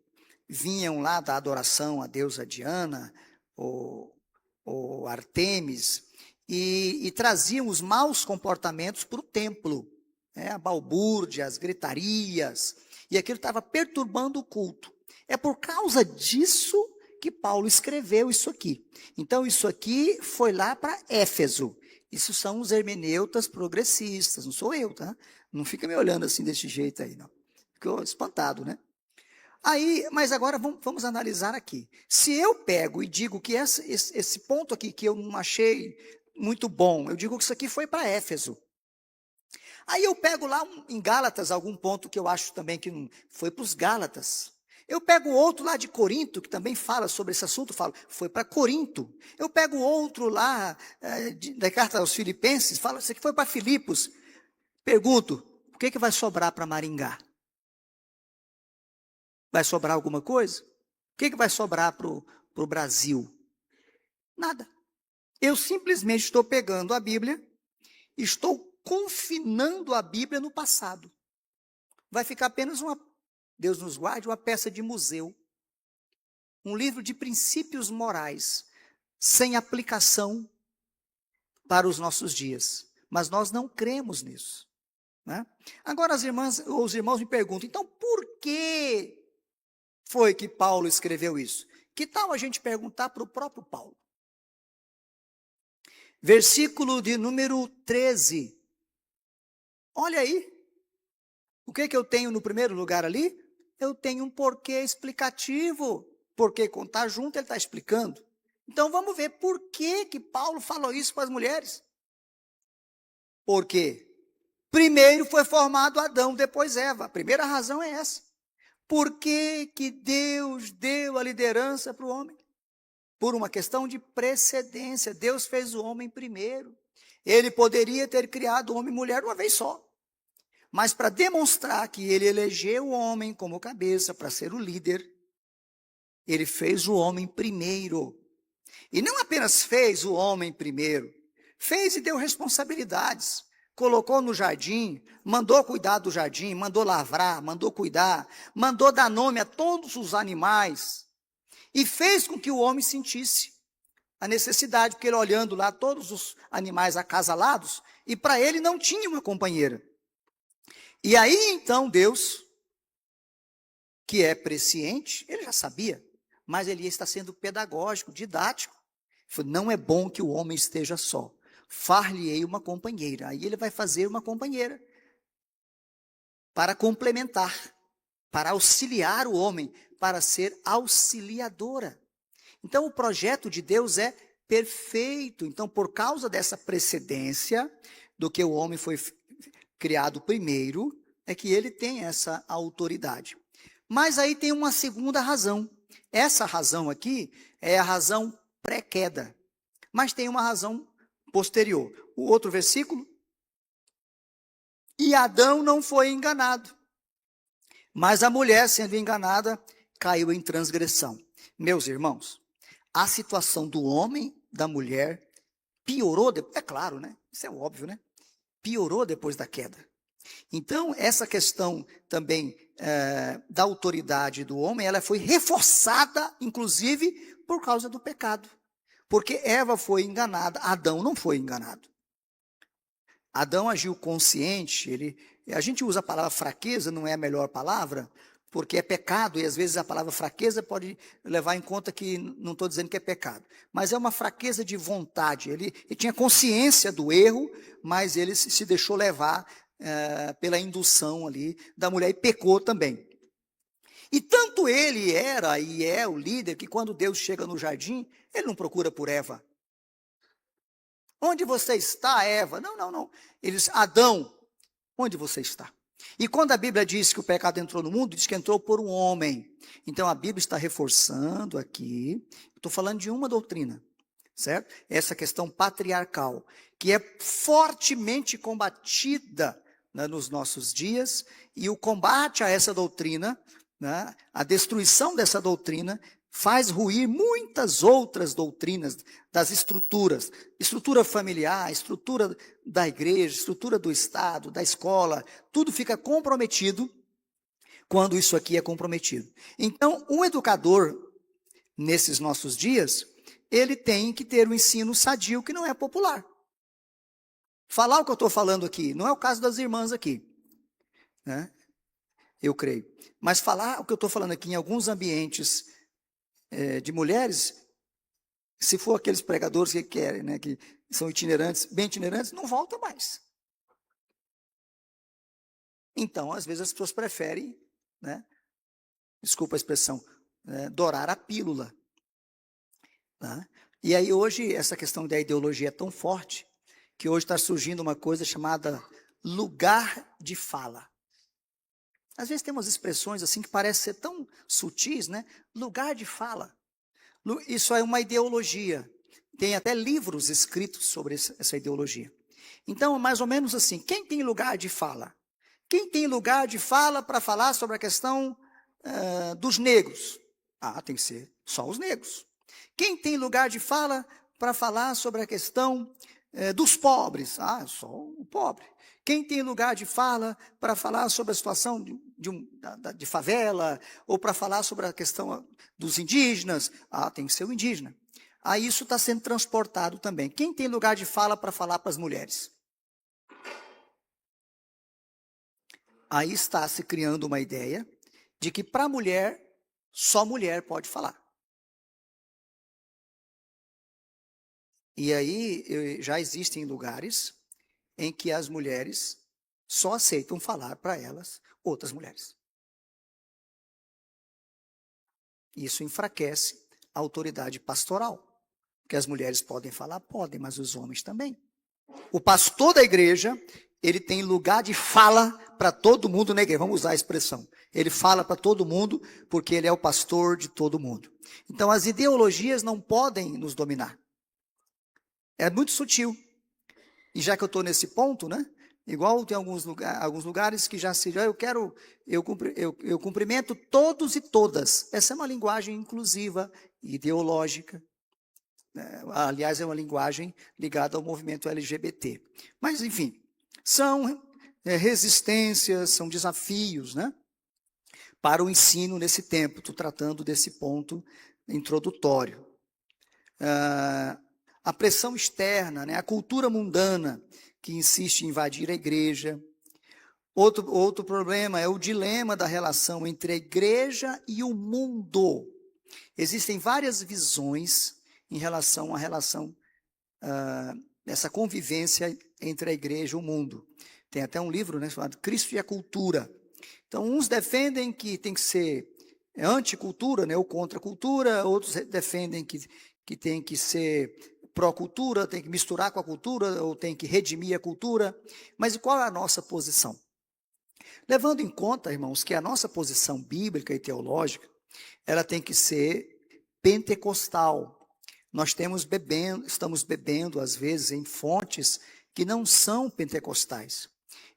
[SPEAKER 1] vinham lá da adoração a deusa Diana, ou Artemis, e traziam os maus comportamentos para o templo, a balbúrdia, as gritarias, e aquilo estava perturbando o culto. É por causa disso que Paulo escreveu isso aqui. Então, isso aqui foi lá para Éfeso. Isso são os hermeneutas progressistas, não sou eu, tá? Não fica me olhando assim desse jeito aí, não. Ficou espantado, né? Aí, mas agora vamos analisar aqui. Se eu pego e digo que esse ponto aqui que eu não achei muito bom, eu digo que isso aqui foi para Éfeso. Aí eu pego lá em Gálatas algum ponto que eu acho também que não foi para os Gálatas. Eu pego outro lá de Corinto, que também fala sobre esse assunto, falo, foi para Corinto. Eu pego outro lá da carta aos Filipenses, falo, isso aqui foi para Filipos. Pergunto, o que vai sobrar para Maringá? Vai sobrar alguma coisa? O que vai sobrar para o Brasil? Nada. Eu simplesmente estou pegando a Bíblia, estou confinando a Bíblia no passado. Vai ficar apenas Deus nos guarde, uma peça de museu. Um livro de princípios morais, sem aplicação para os nossos dias. Mas nós não cremos nisso, né? Agora os irmãos me perguntam, então por que foi que Paulo escreveu isso? Que tal a gente perguntar para o próprio Paulo? Versículo de número 13. Olha aí. O que eu tenho no primeiro lugar ali? Eu tenho um porquê explicativo. Porque quando está junto ele está explicando. Então vamos ver por que Paulo falou isso para as mulheres. Porque primeiro foi formado Adão, depois Eva. A primeira razão é essa. Por que Deus deu a liderança para o homem? Por uma questão de precedência. Deus fez o homem primeiro. Ele poderia ter criado homem e mulher uma vez só. Mas para demonstrar que ele elegeu o homem como cabeça para ser o líder, ele fez o homem primeiro. E não apenas fez o homem primeiro, fez e deu responsabilidades. Colocou no jardim, mandou cuidar do jardim, mandou lavrar, mandou cuidar, mandou dar nome a todos os animais. E fez com que o homem sentisse a necessidade, porque ele olhando lá todos os animais acasalados, e para ele não tinha uma companheira. E aí então Deus, que é presciente, ele já sabia, mas ele está sendo pedagógico, didático. Ele falou, não é bom que o homem esteja só, far-lhe-ei uma companheira. Aí ele vai fazer uma companheira, para complementar, para auxiliar o homem, para ser auxiliadora. Então o projeto de Deus é perfeito. Então por causa dessa precedência, do que o homem foi criado primeiro, é que ele tem essa autoridade. Mas aí tem uma segunda razão. Essa razão aqui é a razão pré-queda. Mas tem uma razão posterior. O outro versículo. E Adão não foi enganado, mas a mulher, sendo enganada, caiu em transgressão. Meus irmãos, a situação do homem, da mulher, piorou, é claro, né? Isso é óbvio, né? Piorou depois da queda. Então, essa questão também da autoridade do homem, ela foi reforçada, inclusive, por causa do pecado. Porque Eva foi enganada, Adão não foi enganado. Adão agiu consciente, a gente usa a palavra fraqueza, não é a melhor palavra, porque é pecado, e às vezes a palavra fraqueza pode levar em conta que não estou dizendo que é pecado, mas é uma fraqueza de vontade. Ele tinha consciência do erro, mas ele se deixou levar pela indução ali da mulher e pecou também. E tanto ele era e é o líder, que quando Deus chega no jardim, ele não procura por Eva. Onde você está, Eva? Não. Ele diz, Adão, onde você está? E quando a Bíblia diz que o pecado entrou no mundo, diz que entrou por um homem. Então a Bíblia está reforçando aqui, estou falando de uma doutrina, certo? Essa questão patriarcal, que é fortemente combatida, né, nos nossos dias, e o combate a essa doutrina, né, a destruição dessa doutrina, faz ruir muitas outras doutrinas das estruturas, estrutura familiar, estrutura da igreja, estrutura do Estado, da escola, tudo fica comprometido quando isso aqui é comprometido. Então, um educador, nesses nossos dias, ele tem que ter um ensino sadio que não é popular. Falar o que eu estou falando aqui, não é o caso das irmãs aqui, né? Eu creio. Mas falar o que eu estou falando aqui em alguns ambientes de mulheres, se for aqueles pregadores que querem, né, que são itinerantes, bem itinerantes, não volta mais. Então, às vezes as pessoas preferem, né, desculpa a expressão, dourar a pílula. Tá? E aí hoje essa questão da ideologia é tão forte, que hoje está surgindo uma coisa chamada lugar de fala. Às vezes tem umas expressões assim que parecem ser tão sutis, né? Lugar de fala. Isso é uma ideologia. Tem até livros escritos sobre essa ideologia. Então, mais ou menos assim, quem tem lugar de fala? Quem tem lugar de fala para falar sobre a questão dos negros? Tem que ser só os negros. Quem tem lugar de fala para falar sobre a questão dos pobres? Só o pobre. Quem tem lugar de fala para falar sobre a situação de favela, ou para falar sobre a questão dos indígenas? Tem que ser o indígena. Isso está sendo transportado também. Quem tem lugar de fala para falar para as mulheres? Aí está se criando uma ideia de que para a mulher, só mulher pode falar. E aí já existem lugares em que as mulheres só aceitam falar para elas outras mulheres. Isso enfraquece a autoridade pastoral. Porque as mulheres podem falar? Podem, mas os homens também. O pastor da igreja, ele tem lugar de fala para todo mundo na igreja. Vamos usar a expressão. Ele fala para todo mundo porque ele é o pastor de todo mundo. Então as ideologias não podem nos dominar. É muito sutil. E já que eu estou nesse ponto, né? Igual tem alguns lugares que já se diz, eu cumprimento todos e todas. Essa é uma linguagem inclusiva, ideológica. Aliás, é uma linguagem ligada ao movimento LGBT. Mas, enfim, são resistências, são desafios, né? Para o ensino nesse tempo. Estou tratando desse ponto introdutório. A pressão externa, né? A cultura mundana, que insiste em invadir a igreja. Outro problema é o dilema da relação entre a igreja e o mundo. Existem várias visões em relação à relação, essa convivência entre a igreja e o mundo. Tem até um livro, né, chamado Cristo e a Cultura. Então, uns defendem que tem que ser anticultura, né, ou contra a cultura, outros defendem que tem que ser pró-cultura, tem que misturar com a cultura, ou tem que redimir a cultura. Mas qual é a nossa posição? Levando em conta, irmãos, que a nossa posição bíblica e teológica, ela tem que ser pentecostal. Nós estamos bebendo, às vezes, em fontes que não são pentecostais.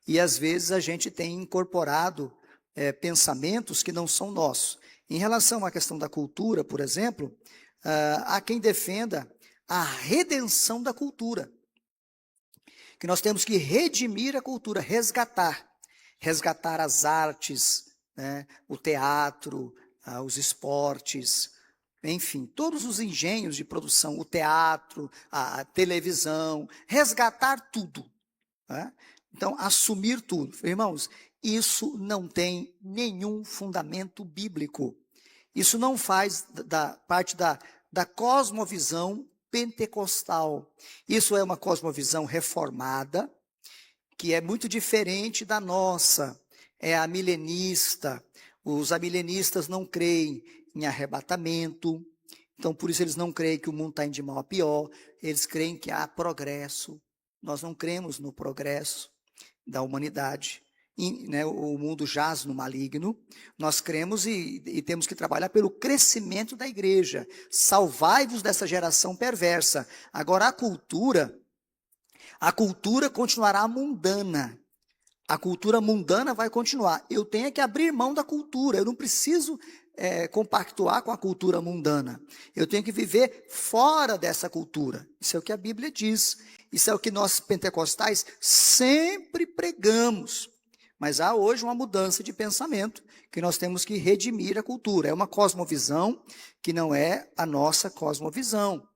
[SPEAKER 1] E, às vezes, a gente tem incorporado pensamentos que não são nossos. Em relação à questão da cultura, por exemplo, há quem defenda a redenção da cultura. Que nós temos que redimir a cultura, resgatar as artes, né, o teatro, os esportes, enfim, todos os engenhos de produção, o teatro, a televisão, resgatar tudo. Né? Então, assumir tudo. Irmãos, isso não tem nenhum fundamento bíblico. Isso não faz parte da cosmovisão pentecostal. Isso é uma cosmovisão reformada, que é muito diferente da nossa. É a milenista. Os amilenistas não creem em arrebatamento. Então, por isso eles não creem que o mundo está indo de mal a pior. Eles creem que há progresso. Nós não cremos no progresso da humanidade. Né, o mundo jaz no maligno. Nós cremos e temos que trabalhar pelo crescimento da igreja. Salvai-vos dessa geração perversa. Agora, a cultura continuará mundana. A cultura mundana vai continuar. Eu tenho que abrir mão da cultura. Eu não preciso compactuar com a cultura mundana. Eu tenho que viver fora dessa cultura. Isso é o que a Bíblia diz. Isso é o que nós pentecostais sempre pregamos. Mas há hoje uma mudança de pensamento, que nós temos que redimir a cultura. É uma cosmovisão que não é a nossa cosmovisão.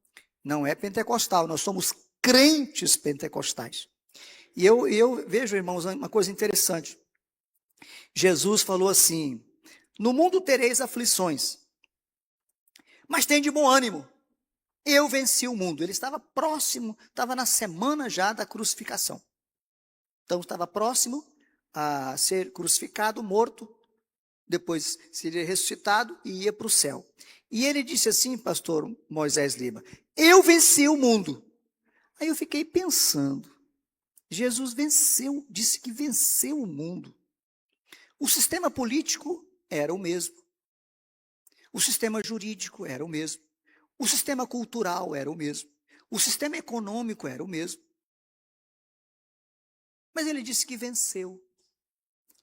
[SPEAKER 1] Não é pentecostal. Nós somos crentes pentecostais. E eu vejo, irmãos, uma coisa interessante. Jesus falou assim: no mundo tereis aflições, mas tem de bom ânimo. Eu venci o mundo. Ele estava próximo, estava na semana já da crucificação. Então estava próximo a ser crucificado, morto, depois seria ressuscitado e ia para o céu. E ele disse assim, pastor Moisés Lima: eu venci o mundo. Aí eu fiquei pensando, Jesus venceu, disse que venceu o mundo. O sistema político era o mesmo. O sistema jurídico era o mesmo. O sistema cultural era o mesmo. O sistema econômico era o mesmo. Mas ele disse que venceu.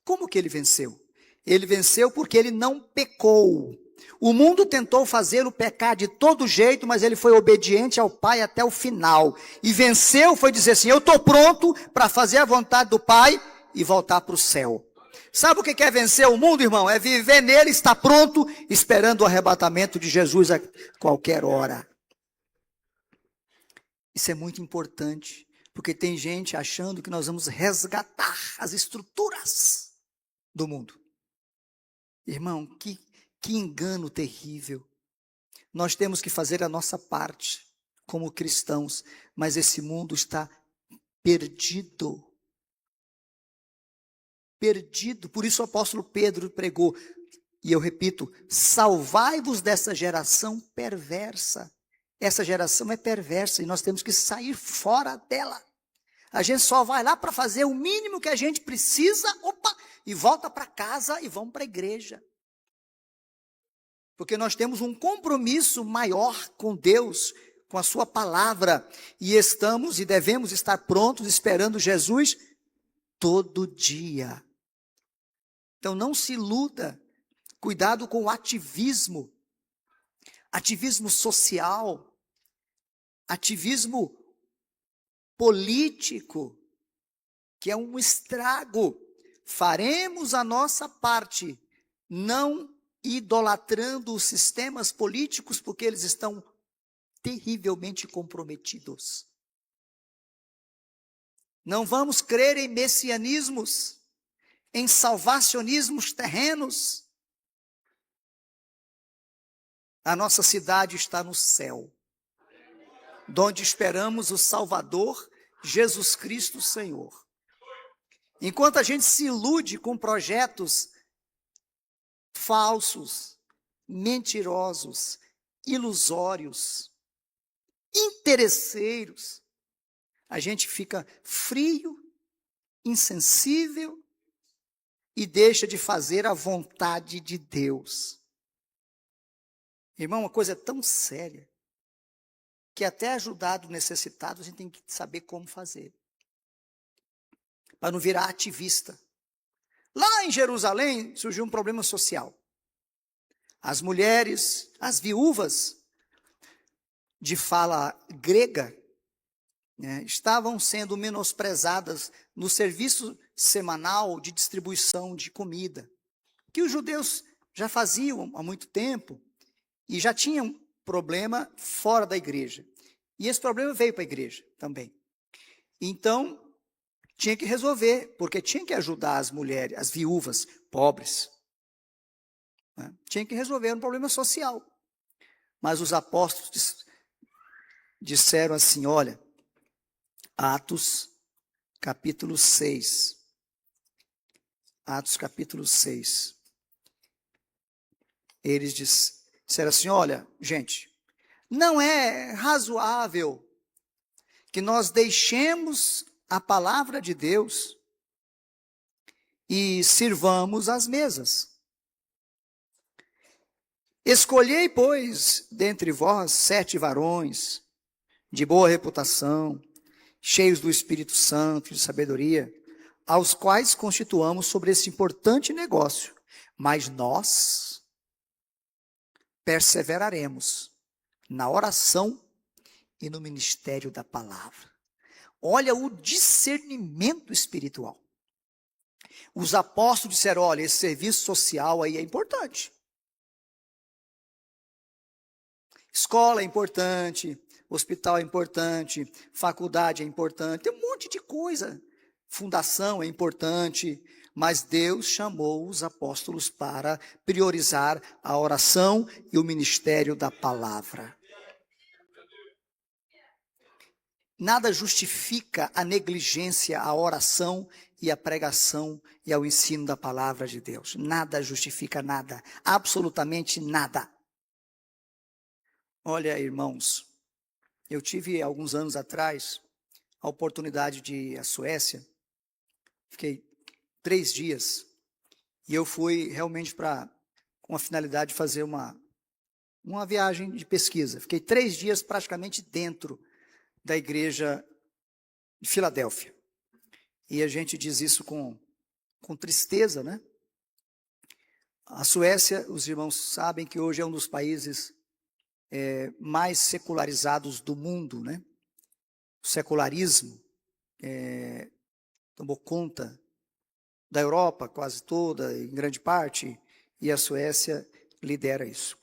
[SPEAKER 1] Como que ele venceu? Ele venceu porque ele não pecou. O mundo tentou fazê-lo pecar de todo jeito, mas ele foi obediente ao Pai até o final. E venceu, foi dizer assim: eu estou pronto para fazer a vontade do Pai e voltar para o céu. Sabe o que é vencer o mundo, irmão? É viver nele, estar pronto, esperando o arrebatamento de Jesus a qualquer hora. Isso é muito importante, porque tem gente achando que nós vamos resgatar as estruturas do mundo. Irmão, que engano terrível. Nós temos que fazer a nossa parte como cristãos, mas esse mundo está perdido. Perdido. Por isso o apóstolo Pedro pregou, e eu repito: salvai-vos dessa geração perversa. Essa geração é perversa e nós temos que sair fora dela. A gente só vai lá para fazer o mínimo que a gente precisa, e volta para casa e vamos para a igreja. Porque nós temos um compromisso maior com Deus, com a sua palavra, e estamos e devemos estar prontos, esperando Jesus todo dia. Então não se iluda, cuidado com o ativismo social, ativismo político, que é um estrago. Faremos a nossa parte, não idolatrando os sistemas políticos, porque eles estão terrivelmente comprometidos. Não vamos crer em messianismos, em salvacionismos terrenos. A nossa cidade está no céu, donde esperamos o Salvador, Jesus Cristo Senhor. Enquanto a gente se ilude com projetos falsos, mentirosos, ilusórios, interesseiros, a gente fica frio, insensível e deixa de fazer a vontade de Deus. Irmão, uma coisa tão séria que até ajudar o necessitado a gente tem que saber como fazer, para não virar ativista. Lá em Jerusalém surgiu um problema social. As mulheres, as viúvas de fala grega, estavam sendo menosprezadas no serviço semanal de distribuição de comida, que os judeus já faziam há muito tempo e já tinham problema fora da igreja. E esse problema veio para a igreja também. Então, tinha que resolver, porque tinha que ajudar as mulheres, as viúvas, pobres. Né? Tinha que resolver um problema social. Mas os apóstolos disseram assim, olha, Atos capítulo 6. Atos capítulo 6. Eles disseram assim, olha, gente, não é razoável que nós deixemos a palavra de Deus e sirvamos as mesas. Escolhei, pois, dentre vós 7 varões de boa reputação, cheios do Espírito Santo e de sabedoria, aos quais constituamos sobre esse importante negócio. Mas nós perseveraremos na oração e no ministério da palavra. Olha o discernimento espiritual. Os apóstolos disseram, olha, esse serviço social aí é importante. Escola é importante, hospital é importante, faculdade é importante, tem um monte de coisa. Fundação é importante, mas Deus chamou os apóstolos para priorizar a oração e o ministério da palavra. Nada justifica a negligência à oração e à pregação e ao ensino da palavra de Deus. Nada justifica nada, absolutamente nada. Olha, irmãos, eu tive alguns anos atrás a oportunidade de ir à Suécia. Fiquei 3 dias e eu fui realmente com a finalidade de fazer uma viagem de pesquisa. Fiquei 3 dias praticamente dentro da igreja de Filadélfia. E a gente diz isso com tristeza, né? A Suécia, os irmãos sabem que hoje é um dos países mais secularizados do mundo, né? O secularismo tomou conta da Europa quase toda, em grande parte, e a Suécia lidera isso.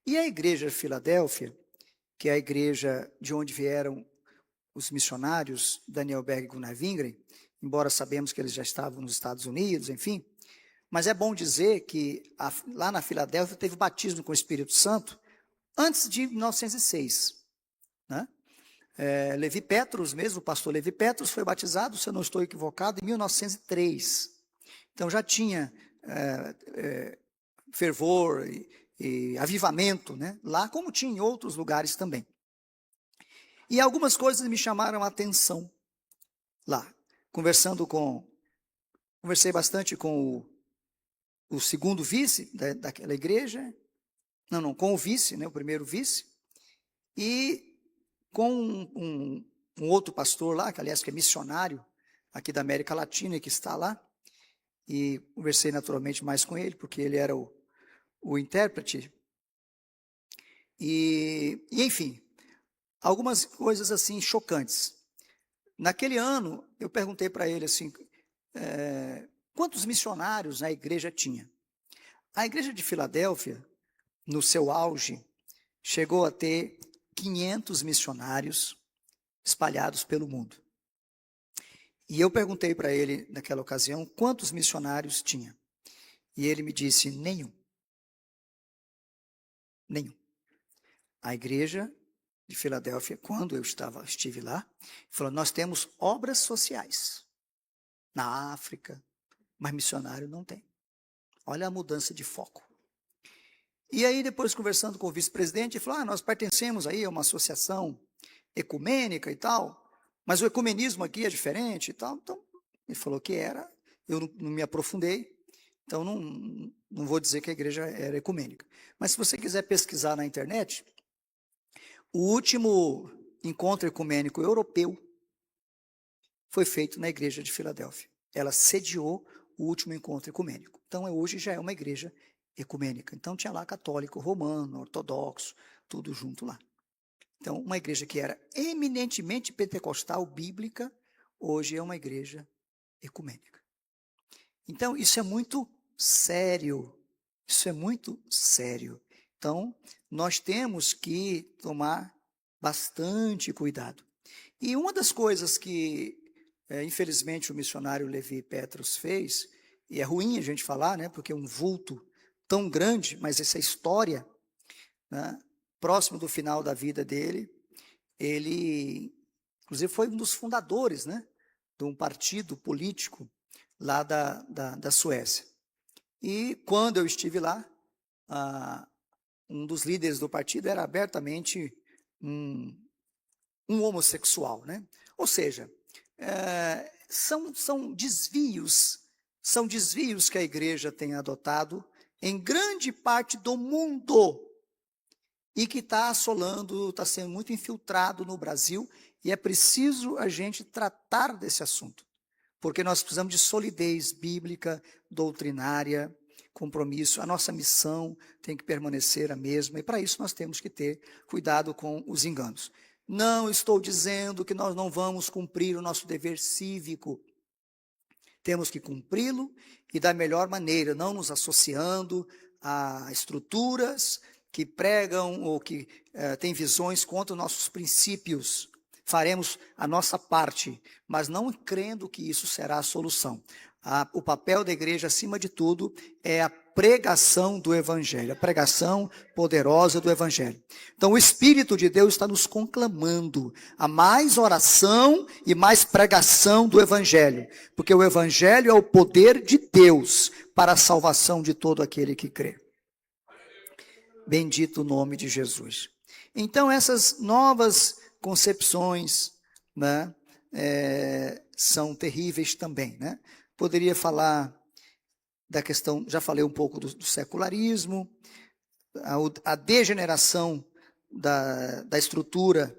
[SPEAKER 1] E a igreja de Filadélfia, que é a igreja de onde vieram os missionários, Daniel Berg e Gunnar Wingren, embora sabemos que eles já estavam nos Estados Unidos, enfim, mas é bom dizer que lá na Filadélfia teve batismo com o Espírito Santo antes de 1906, né? Levi Petrus mesmo, o pastor Levi Petrus foi batizado, se eu não estou equivocado, em 1903. Então já tinha fervor e avivamento, né? Lá, como tinha em outros lugares também. E algumas coisas me chamaram a atenção lá. Conversei bastante com o segundo vice daquela igreja, com o vice, né, o primeiro vice, e com um outro pastor lá, que aliás que é missionário aqui da América Latina e que está lá, e conversei naturalmente mais com ele, porque ele era o intérprete, e enfim, algumas coisas assim chocantes. Naquele ano, eu perguntei para ele assim, quantos missionários a igreja tinha? A igreja de Filadélfia, no seu auge, chegou a ter 500 missionários espalhados pelo mundo. E eu perguntei para ele, naquela ocasião, quantos missionários tinha. E ele me disse, nenhum. Nenhum. A igreja de Filadélfia, quando eu estive lá, falou, nós temos obras sociais na África, mas missionário não tem. Olha a mudança de foco. E aí, depois, conversando com o vice-presidente, ele falou, nós pertencemos aí a uma associação ecumênica e tal, mas o ecumenismo aqui é diferente e tal. Então, ele falou que era, eu não me aprofundei, então não vou dizer que a igreja era ecumênica. Mas se você quiser pesquisar na internet, o último encontro ecumênico europeu foi feito na igreja de Filadélfia. Ela sediou o último encontro ecumênico. Então, hoje já é uma igreja ecumênica. Então, tinha lá católico, romano, ortodoxo, tudo junto lá. Então, uma igreja que era eminentemente pentecostal, bíblica, hoje é uma igreja ecumênica. Então, isso é muito sério. Isso é muito sério. Então, nós temos que tomar bastante cuidado. E uma das coisas que infelizmente o missionário Levi Petros fez, e é ruim a gente falar, né, porque é um vulto tão grande, mas essa história, né, próximo do final da vida dele, ele, inclusive, foi um dos fundadores, né, de um partido político lá da Suécia. E quando eu estive lá, um dos líderes do partido era abertamente um homossexual, né? Ou seja, são desvios que a igreja tem adotado em grande parte do mundo e que está assolando, está sendo muito infiltrado no Brasil, e é preciso a gente tratar desse assunto, porque nós precisamos de solidez bíblica, doutrinária, compromisso. A nossa missão tem que permanecer a mesma, e para isso nós temos que ter cuidado com os enganos. Não estou dizendo que nós não vamos cumprir o nosso dever cívico. Temos que cumpri-lo e da melhor maneira, não nos associando a estruturas que pregam ou que têm visões contra os nossos princípios. Faremos a nossa parte, mas não crendo que isso será a solução. O papel da igreja, acima de tudo, é a pregação do Evangelho, a pregação poderosa do Evangelho. Então, o Espírito de Deus está nos conclamando a mais oração e mais pregação do Evangelho, porque o Evangelho é o poder de Deus para a salvação de todo aquele que crê. Bendito o nome de Jesus. Então, essas novas concepções, né, são terríveis também, né? Poderia falar da questão, já falei um pouco do secularismo, a degeneração da estrutura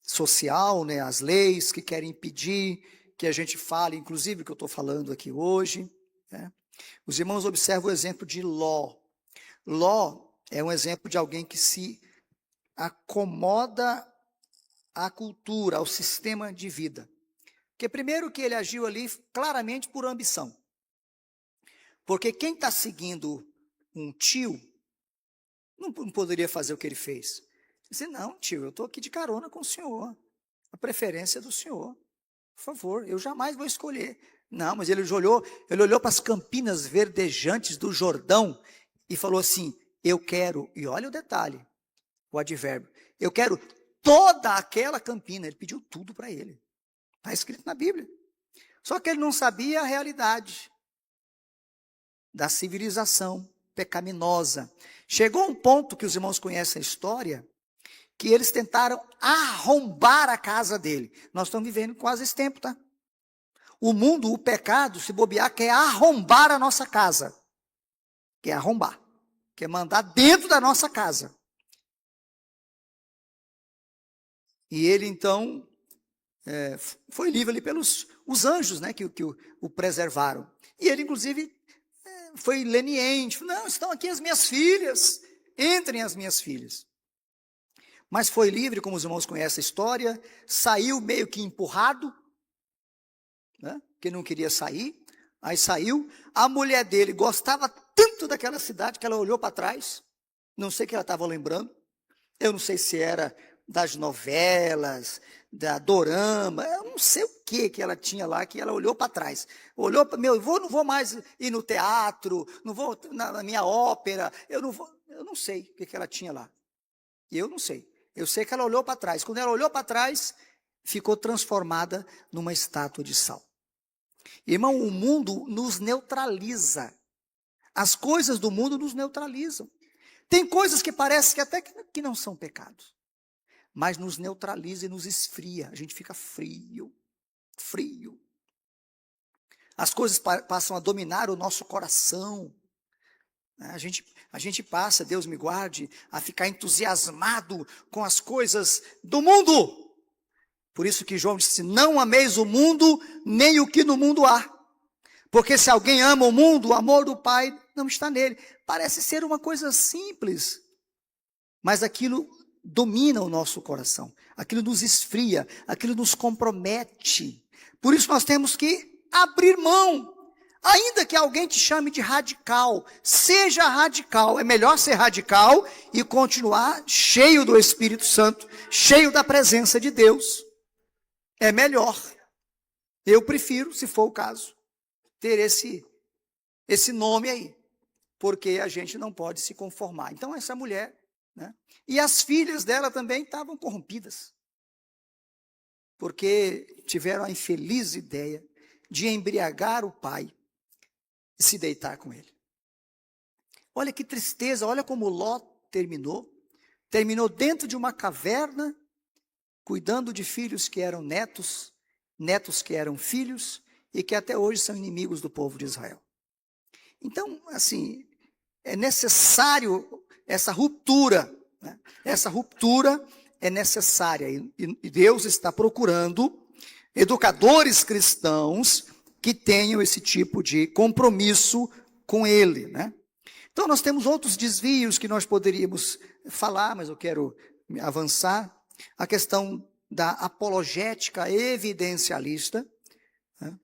[SPEAKER 1] social, né, as leis que querem impedir que a gente fale, inclusive o que eu estou falando aqui hoje, né? Os irmãos observam o exemplo de Ló. Ló é um exemplo de alguém que se acomoda à cultura, ao sistema de vida. Porque primeiro que ele agiu ali claramente por ambição. Porque quem está seguindo um tio, não poderia fazer o que ele fez. Dizer, não, tio, eu estou aqui de carona com o senhor. A preferência é do senhor. Por favor, eu jamais vou escolher. Não, mas ele olhou para as campinas verdejantes do Jordão e falou assim, eu quero, e olha o detalhe, o advérbio, eu quero toda aquela campina. Ele pediu tudo para ele. Está escrito na Bíblia. Só que ele não sabia a realidade da civilização pecaminosa. Chegou um ponto que os irmãos conhecem a história, que eles tentaram arrombar a casa dele. Nós estamos vivendo quase esse tempo, tá? O mundo, o pecado, se bobear, quer arrombar a nossa casa. Quer arrombar. Quer mandar dentro da nossa casa. E ele, então, foi livre ali pelos os anjos, né, que o preservaram. E ele, inclusive, foi leniente. Não, estão aqui as minhas filhas. Entrem as minhas filhas. Mas foi livre, como os irmãos conhecem a história. Saiu meio que empurrado, né, porque não queria sair. Aí saiu. A mulher dele gostava tanto daquela cidade que ela olhou para trás. Não sei o que ela estava lembrando. Eu não sei se era das novelas, da dorama, eu não sei o que ela tinha lá, que ela olhou para trás. Olhou para não vou mais ir no teatro, não vou na minha ópera, eu não sei o que ela tinha lá. Eu não sei. Eu sei que ela olhou para trás. Quando ela olhou para trás, ficou transformada numa estátua de sal. Irmão, o mundo nos neutraliza. As coisas do mundo nos neutralizam. Tem coisas que parece que até que não são pecados, mas nos neutraliza e nos esfria. A gente fica frio. As coisas passam a dominar o nosso coração. A gente passa, Deus me guarde, a ficar entusiasmado com as coisas do mundo. Por isso que João disse, não ameis o mundo, nem o que no mundo há. Porque se alguém ama o mundo, o amor do Pai não está nele. Parece ser uma coisa simples, mas aquilo domina o nosso coração. Aquilo nos esfria, aquilo nos compromete. Por isso nós temos que abrir mão. Ainda que alguém te chame de radical, seja radical. É melhor ser radical e continuar cheio do Espírito Santo, cheio da presença de Deus. É melhor. Eu prefiro, se for o caso, ter esse nome aí, porque a gente não pode se conformar. Então essa mulher, né, e as filhas dela também estavam corrompidas, porque tiveram a infeliz ideia de embriagar o pai e se deitar com ele. Olha que tristeza, olha como Ló terminou. Terminou dentro de uma caverna, cuidando de filhos que eram netos, netos que eram filhos, e que até hoje são inimigos do povo de Israel. Então, assim, é necessário essa ruptura, né? Essa ruptura é necessária, e Deus está procurando educadores cristãos que tenham esse tipo de compromisso com Ele, né? Então, nós temos outros desvios que nós poderíamos falar, mas eu quero avançar. A questão da apologética evidencialista, né?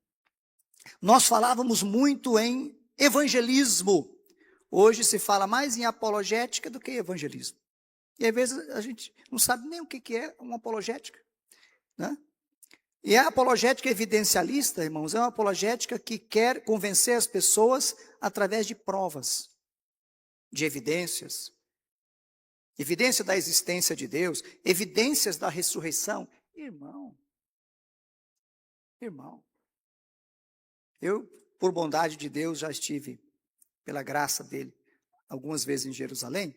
[SPEAKER 1] Nós falávamos muito em evangelismo. Hoje se fala mais em apologética do que evangelismo. E às vezes a gente não sabe nem o que é uma apologética, né? E a apologética evidencialista, irmãos, é uma apologética que quer convencer as pessoas através de provas, de evidências. Evidência da existência de Deus, evidências da ressurreição. Irmão, eu, por bondade de Deus, já estive, pela graça dele, algumas vezes em Jerusalém.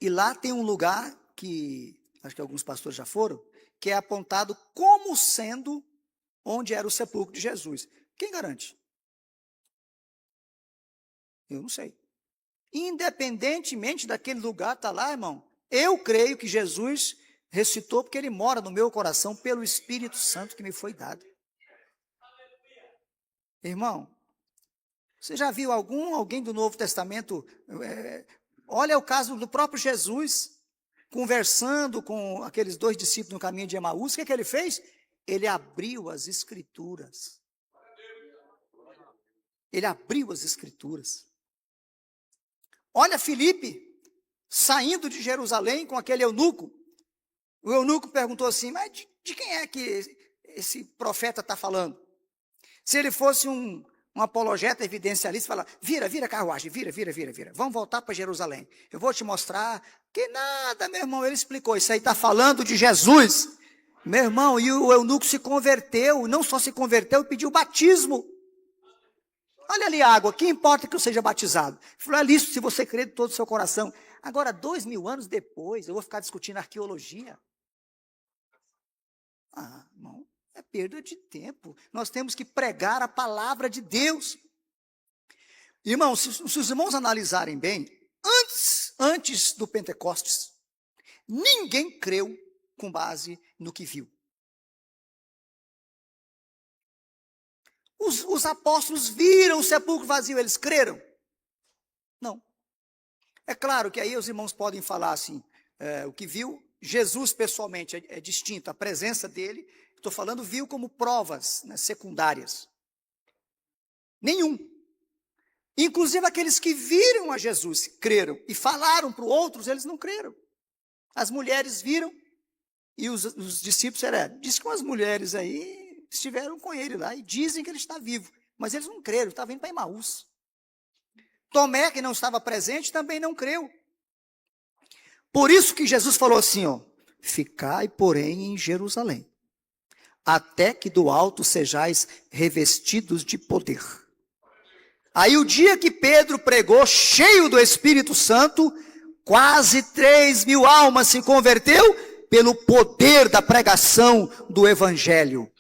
[SPEAKER 1] E lá tem um lugar que, acho que alguns pastores já foram, que é apontado como sendo onde era o sepulcro de Jesus. Quem garante? Eu não sei. Independentemente daquele lugar estar lá, irmão, eu creio que Jesus ressuscitou porque ele mora no meu coração pelo Espírito Santo que me foi dado. Irmão, você já viu alguém do Novo Testamento? Olha o caso do próprio Jesus, conversando com aqueles 2 discípulos no caminho de Emaús. O que ele fez? Ele abriu as Escrituras. Ele abriu as Escrituras. Olha Filipe, saindo de Jerusalém com aquele eunuco. O eunuco perguntou assim, mas de quem é que esse profeta está falando? Se ele fosse um apologeta evidencialista, fala, vira a carruagem, vira. Vamos voltar para Jerusalém. Eu vou te mostrar que nada, meu irmão. Ele explicou, isso aí está falando de Jesus. Meu irmão, e o eunuco se converteu, não só se converteu, pediu batismo. Olha ali a água, que importa que eu seja batizado? Ele falou, é lícito se você crer de todo o seu coração. Agora, 2000 anos depois, eu vou ficar discutindo arqueologia. Irmão, é perda de tempo. Nós temos que pregar a palavra de Deus. Irmão, se os irmãos analisarem bem, antes do Pentecostes, ninguém creu com base no que viu. Os apóstolos viram o sepulcro vazio, eles creram? Não. É claro que aí os irmãos podem falar assim, o que viu, Jesus pessoalmente é distinto, a presença dele, estou falando, viu como provas, né, secundárias. Nenhum. Inclusive aqueles que viram a Jesus, creram, e falaram para os outros, eles não creram. As mulheres viram, e os discípulos, diz que umas mulheres aí estiveram com ele lá e dizem que ele está vivo, mas eles não creram, estavam indo para Emaús. Tomé, que não estava presente, também não creu. Por isso que Jesus falou assim, ficai, porém, em Jerusalém, até que do alto sejais revestidos de poder. Aí o dia que Pedro pregou, cheio do Espírito Santo, quase 3.000 almas se converteu pelo poder da pregação do Evangelho.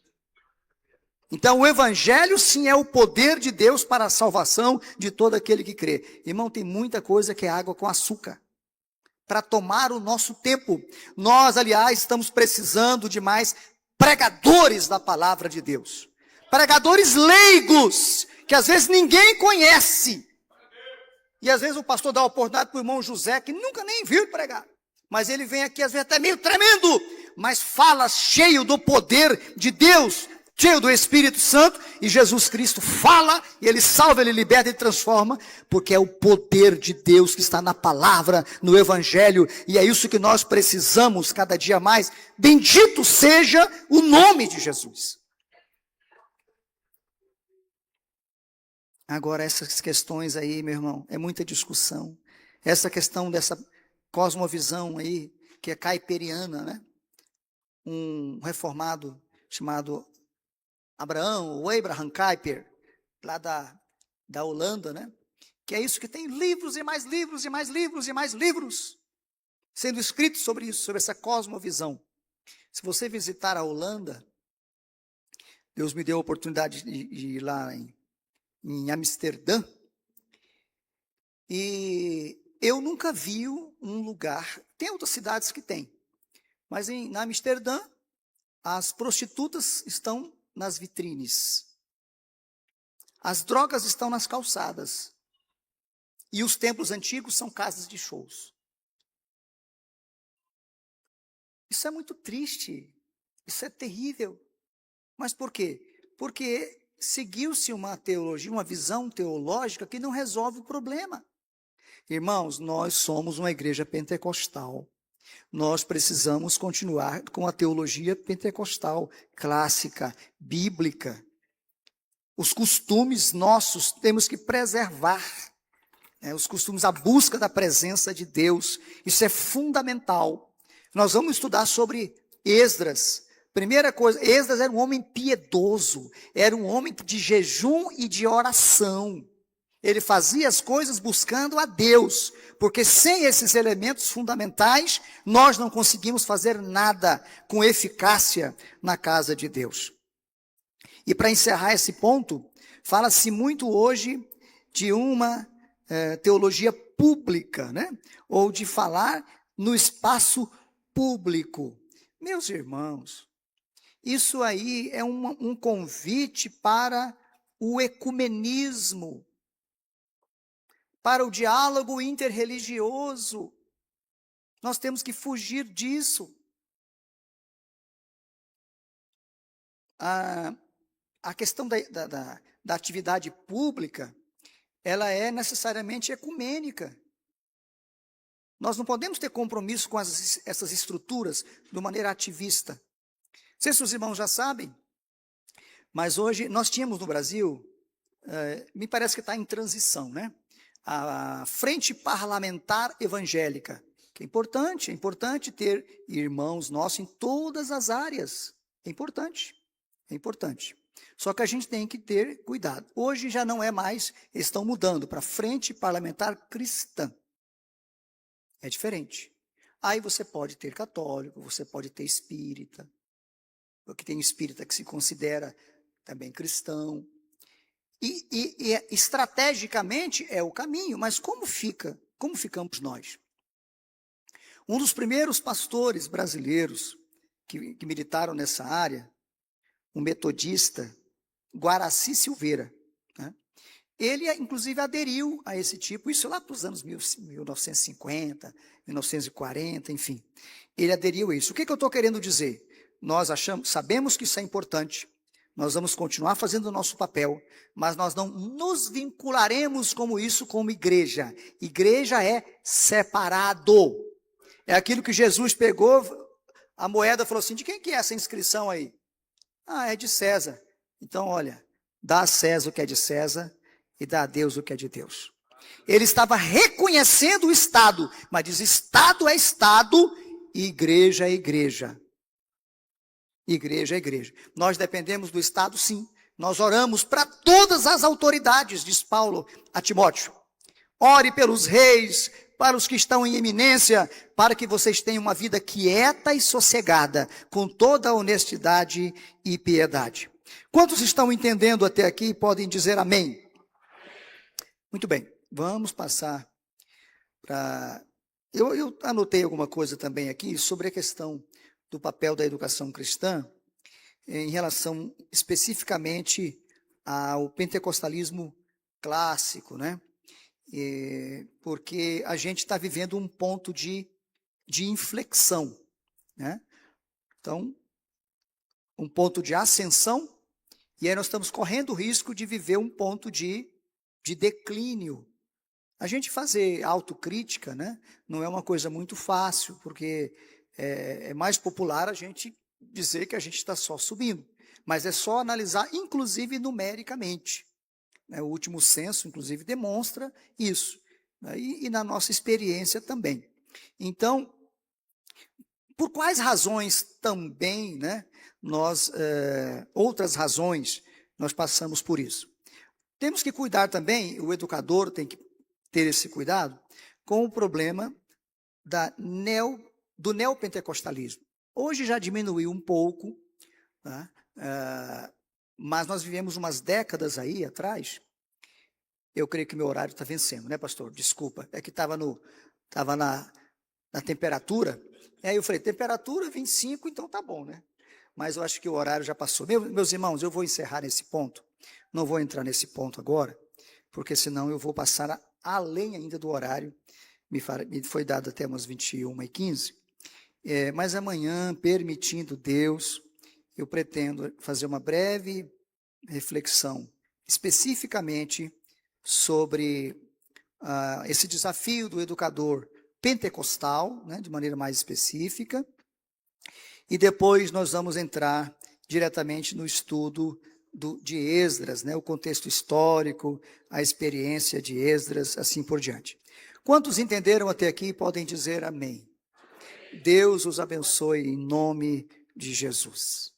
[SPEAKER 1] Então, o Evangelho, sim, é o poder de Deus para a salvação de todo aquele que crê. Irmão, tem muita coisa que é água com açúcar para tomar o nosso tempo. Nós, aliás, estamos precisando de mais pregadores da palavra de Deus. Pregadores leigos, que às vezes ninguém conhece. E às vezes o pastor dá a oportunidade para o irmão José, que nunca nem viu pregar. Mas ele vem aqui, às vezes até meio tremendo, mas fala cheio do poder de Deus, cheio do Espírito Santo, e Jesus Cristo fala, e ele salva, ele liberta e transforma, porque é o poder de Deus que está na palavra, no Evangelho, e é isso que nós precisamos cada dia mais. Bendito seja o nome de Jesus. Agora, essas questões aí, meu irmão, é muita discussão. Essa questão dessa cosmovisão aí, que é caipiriana, né? Um reformado chamado Abraham Kuyper, lá da Holanda, né? Que é isso, que tem livros e mais livros e mais livros e mais livros sendo escritos sobre isso, sobre essa cosmovisão. Se você visitar a Holanda, Deus me deu a oportunidade de ir lá em Amsterdã, e eu nunca vi um lugar, tem outras cidades que tem, mas na Amsterdã, as prostitutas estão nas vitrines, as drogas estão nas calçadas, e os templos antigos são casas de shows. Isso é muito triste, isso é terrível. Mas por quê? Porque seguiu-se uma teologia, uma visão teológica que não resolve o problema. Irmãos, nós somos uma igreja pentecostal. Nós precisamos continuar com a teologia pentecostal, clássica, bíblica. Os costumes nossos temos que preservar. Os costumes, a busca da presença de Deus. Isso é fundamental. Nós vamos estudar sobre Esdras. Primeira coisa, Esdras era um homem piedoso, era um homem de jejum e de oração. Ele fazia as coisas buscando a Deus, porque sem esses elementos fundamentais, nós não conseguimos fazer nada com eficácia na casa de Deus. E para encerrar esse ponto, fala-se muito hoje de uma teologia pública, né? Ou de falar no espaço público. Meus irmãos, isso aí é um convite para o ecumenismo, para o diálogo interreligioso. Nós temos que fugir disso. A questão da atividade pública, ela é necessariamente ecumênica. Nós não podemos ter compromisso com essas estruturas de maneira ativista. Não sei se os irmãos já sabem, mas hoje nós tínhamos no Brasil, me parece que está em transição, né? A Frente Parlamentar Evangélica, que é importante ter irmãos nossos em todas as áreas. É importante. Só que a gente tem que ter cuidado. Hoje já não é mais, estão mudando para Frente Parlamentar Cristã. É diferente. Aí você pode ter católico, você pode ter espírita, porque tem espírita que se considera também cristão. E estrategicamente é o caminho, mas como ficamos nós? Um dos primeiros pastores brasileiros que militaram nessa área, um metodista, Guaraci Silveira, né? Ele, inclusive, aderiu a esse tipo, isso lá para os anos 1950, 1940, enfim. Ele aderiu a isso. O que eu estou querendo dizer? Nós sabemos que isso é importante, nós vamos continuar fazendo o nosso papel, mas nós não nos vincularemos como igreja. Igreja é separado. É aquilo que Jesus pegou, a moeda, falou assim, de quem que é essa inscrição aí? Ah, é de César. Então, olha, dá a César o que é de César e dá a Deus o que é de Deus. Ele estava reconhecendo o Estado, mas diz, Estado é Estado e igreja é igreja. Igreja é igreja. Nós dependemos do Estado, sim. Nós oramos para todas as autoridades, diz Paulo a Timóteo. Ore pelos reis, para os que estão em eminência, para que vocês tenham uma vida quieta e sossegada, com toda a honestidade e piedade. Quantos estão entendendo até aqui podem dizer amém? Muito bem, vamos passar para... Eu anotei alguma coisa também aqui sobre a questão do papel da educação cristã em relação especificamente ao pentecostalismo clássico, né? Porque a gente está vivendo um ponto de inflexão, né? Então, um ponto de ascensão, e aí nós estamos correndo o risco de viver um ponto de declínio. A gente fazer autocrítica, né, não é uma coisa muito fácil, porque é mais popular a gente dizer que a gente está só subindo, mas é só analisar, inclusive numericamente. né? O último censo, inclusive, demonstra isso, né? E na nossa experiência também. Então, por quais razões também, né, outras razões, nós passamos por isso? Temos que cuidar também, o educador tem que ter esse cuidado, com o problema do neopentecostalismo. Hoje já diminuiu um pouco, tá? Mas nós vivemos umas décadas aí atrás. Eu creio que meu horário está vencendo, né, pastor? Desculpa, é que estava na temperatura. Aí eu falei, temperatura 25, então tá bom, né? Mas eu acho que o horário já passou. Meus irmãos, eu vou encerrar nesse ponto. Não vou entrar nesse ponto agora, porque senão eu vou passar além ainda do horário. Me foi dado até umas 21h15. Mas amanhã, permitindo Deus, eu pretendo fazer uma breve reflexão, especificamente sobre esse desafio do educador pentecostal, né, de maneira mais específica, e depois nós vamos entrar diretamente no estudo de Esdras, né, o contexto histórico, a experiência de Esdras, assim por diante. Quantos entenderam até aqui podem dizer amém. Deus os abençoe em nome de Jesus.